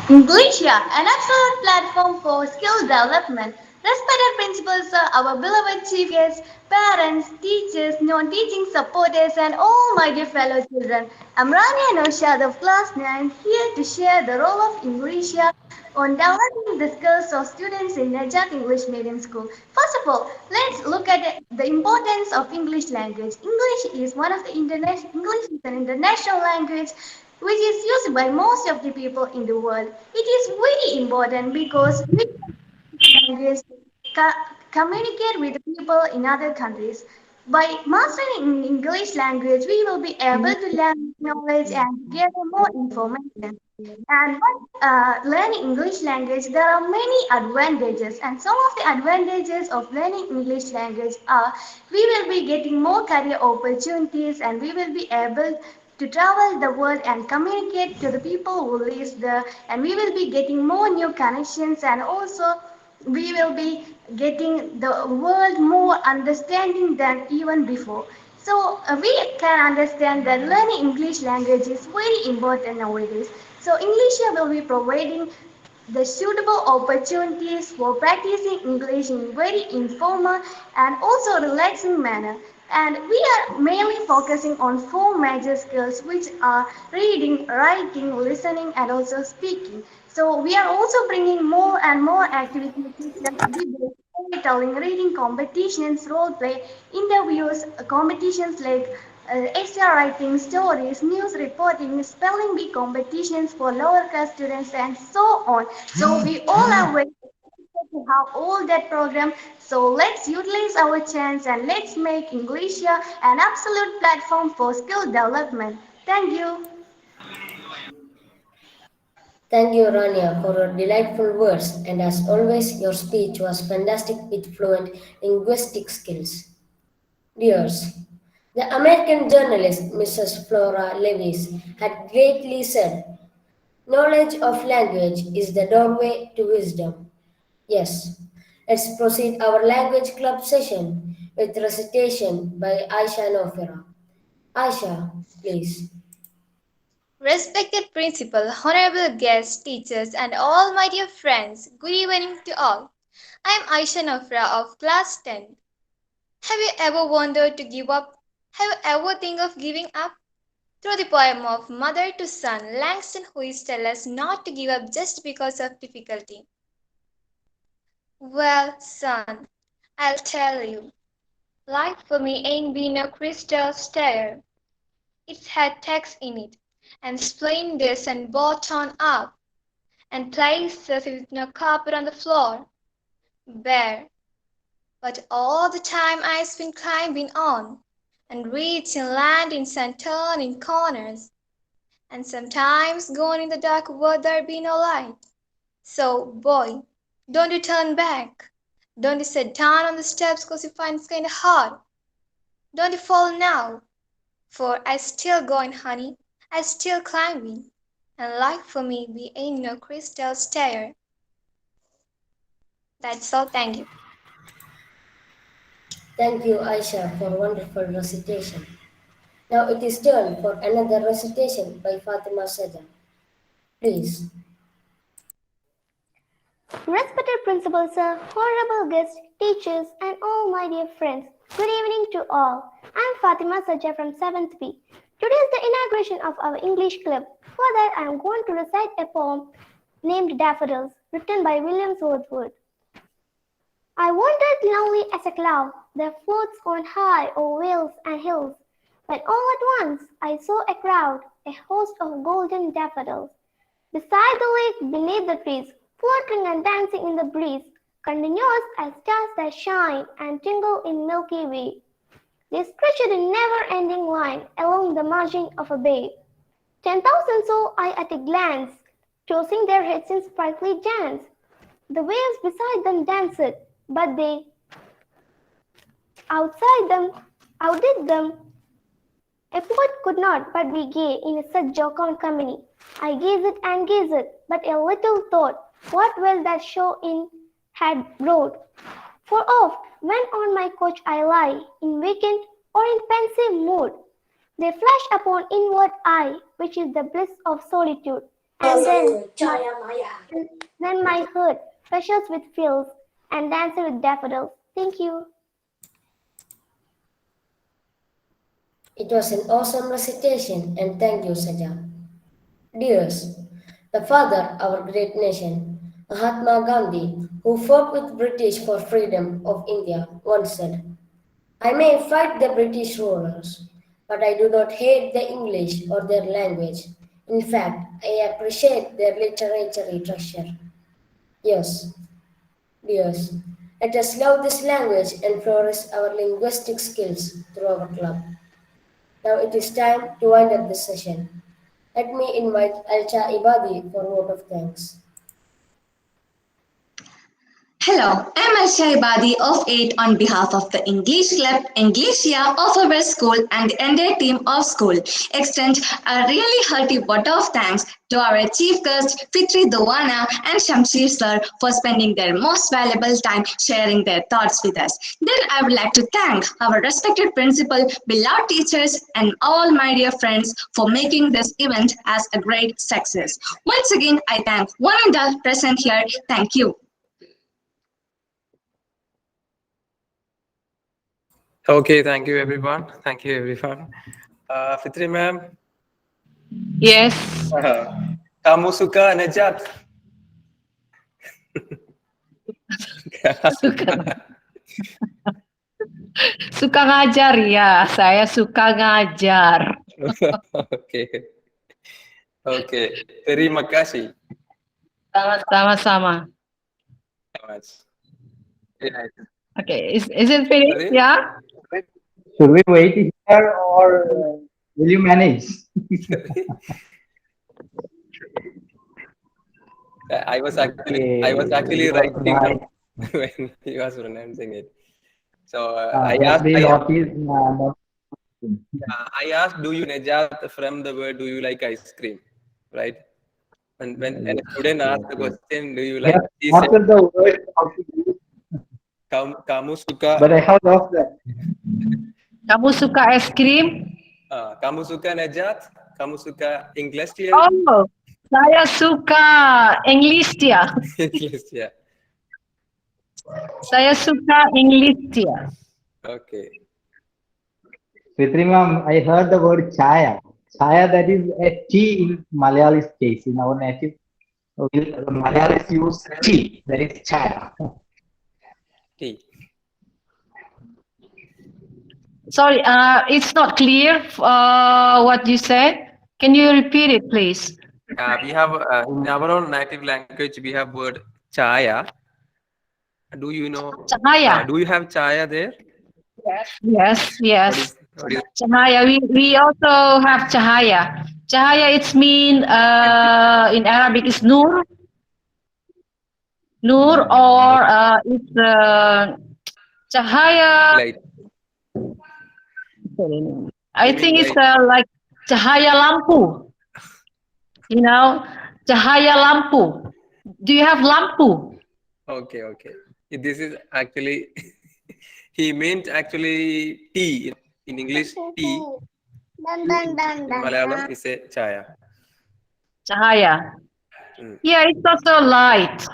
Englestia, an absolute platform for skill development. Respected principals are our beloved chief guests, parents, teachers, non-teaching supporters, and all my dear fellow children. I'm Rania Noshad of Class 9, here to share the role of Englestia on developing the skills of students in Najath English Medium School. First of all, let's look at the importance of English language. English is one of the English is an international language which is used by most of the people in the world. It is very important because we language co- communicate with people in other countries. By mastering English language, we will be able to learn knowledge and gather more information. And by learning English language, there are many advantages. And some of the advantages of learning English language are we will be getting more career opportunities and we will be able to travel the world and communicate to the people who live there. And we will be getting more new connections and also we will be getting the world more understanding than even before. So we can understand that learning English language is very important nowadays. So English will be providing the suitable opportunities for practicing English in very informal and also relaxing manner. And we are mainly focusing on four major skills which are reading, writing, listening and also speaking. So we are also bringing more and more activities such as debate, storytelling, reading competitions, role play, interviews, competitions like essay writing, stories, news reporting, spelling bee competitions for lower class students, and so on. So we all are very excited to have all that program. So let's utilize our chance and let's make Englishia an absolute platform for skill development. Thank you. Thank you, Rania, for your delightful words, and as always, your speech was fantastic with fluent linguistic skills. Dears, the American journalist Mrs. Flora Lewis had greatly said, knowledge of language is the doorway to wisdom. Yes, let's proceed our language club session with recitation by Aisha Nofera. Aisha, please. Respected principal, honorable guests, teachers, and all my dear friends, good evening to all. I am Aisha Nafra of class 10. Have you ever wanted to give up? Have you ever think of giving up? Through the poem of Mother to Son, Langston Hughes tells us not to give up just because of difficulty. Well, son, I'll tell you, life for me ain't been a crystal stair. It's had text in it, and splendors and bottom up, and places with no carpet on the floor, bare. But all the time I've been climbing on, and reaching landings and turning corners, and sometimes going in the dark where there be no light. So, boy, don't you turn back. Don't you sit down on the steps 'cause you find it's kinda hard. Don't you fall now, for I still going, honey. I still climbing. And life for me we ain't no crystal stair. That's all, thank you. Thank you, Aisha, for wonderful recitation. Now it is turn for another recitation by Fatima Sajja. Please. Respected principal sir, honorable guests, teachers, and all my dear friends, good evening to all. I am Fatima Sajja from 7th B. Today is the inauguration of our English club. For that, I am going to recite a poem named Daffodils, written by William Wordsworth. I wandered lonely as a cloud that floats on high o'er vales and hills, when all at once I saw a crowd, a host of golden daffodils, beside the lake, beneath the trees, fluttering and dancing in the breeze, continuous as stars that shine and tingle in Milky Way. They stretched a never-ending line along the margin of a bay. 10,000 saw I at a glance, tossing their heads in sprightly dance. The waves beside them danced, but they outdid them. A poet could not but be gay in such jocund company. I gazed and gazed, but a little thought what well that show in had brought. For oft, when on my couch I lie, in vacant or in pensive mood, they flash upon inward eye, which is the bliss of solitude. And then my heart flushes with fills and dances with daffodils. Thank you. It was an awesome recitation, and thank you, Saja. Dears, the father of our great nation, Mahatma Gandhi, who fought with British for freedom of India, once said, I may fight the British rulers, but I do not hate the English or their language. In fact, I appreciate their literary treasure. Yes, dears, let us love this language and flourish our linguistic skills through our club. Now it is time to wind up this session. Let me invite Alcha Ibadi for a vote of thanks. Hello, I'm Asha Ibadi of 8 on behalf of the English Club, Englestia of our school and the entire team of school. Extend a really hearty vote of thanks to our chief guest Fitri Duana and Shamsheer sir for spending their most valuable time sharing their thoughts with us. Then I would like to thank our respected principal, beloved teachers and all my dear friends for making this event as a great success. Once again, I thank one and all present here. Thank you. Okay, thank you everyone. Thank you everyone. Fitri ma'am. Yes. Kamu suka Najath? Suka ngajar ya, saya suka ngajar. Oke. Oke, terima kasih. Sama-sama. Yeah. Okay, is it finished? Yeah. Should we wait here or will you manage? I was actually writing down when he was pronouncing it. So I asked, do you Najath from the word, do you like ice cream? Right? And when a student asks the question, do you like? Yes, what are the words how to use? Kamu suka. But I have lost that. Kamu suka es krim? Kamu suka Najath? Kamu suka Englestia? Oh, saya suka Englestia. Englestia. Saya suka Englestia. Okay. Fitri ma'am, I heard the word chaya. Chaya, that is a T in Malayalis case. In our native, Malayalis use T, that is chaya. T. Sorry, it's not clear what you said. Can you repeat it, please? We have in our own native language, we have word chaya. Do you know? Chaya. Do you have chaya there? Yes. What is Cahaya. We also have cahaya. Cahaya, it's mean in Arabic is nur. Nur or it's cahaya. Light. I think it's like cahaya lampu. You know, cahaya lampu. Do you have lampu? Okay. This is actually he meant actually tea in English. Tea. In Malayalam is a chaya. Cahaya. Yeah, it's also light.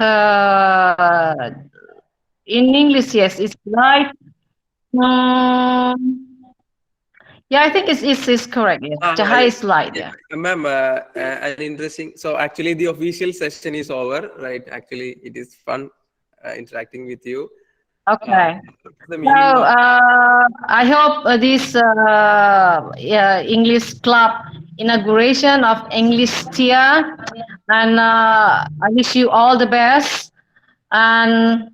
In English, yes, it's light. Yeah, I think it's correct. Yes. Cahaya is light. Yeah. Ma'am, an interesting. So actually, the official session is over, right? Actually, it is fun interacting with you. Okay. So I hope this English club inauguration of Englestia, and I wish you all the best. And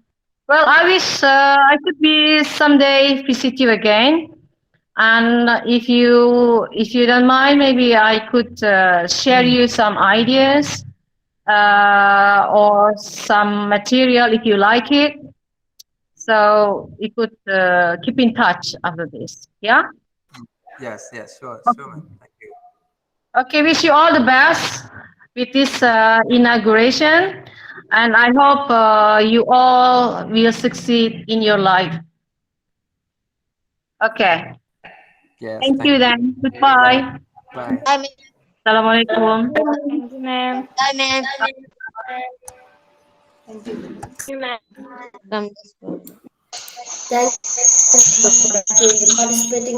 well, I wish I could be someday visit you again. And if you don't mind, maybe I could share you some ideas or some material if you like it. So we could keep in touch after this. Yeah. Yes, sure, man. Thank you. Okay, wish you all the best with this inauguration, and I hope you all will succeed in your life. Okay. Yes, Thank you then. Goodbye. Bye. Assalamualaikum. Thank you, ma'am. Bye, ma'am. Thank you, ma'am. Thank you for participating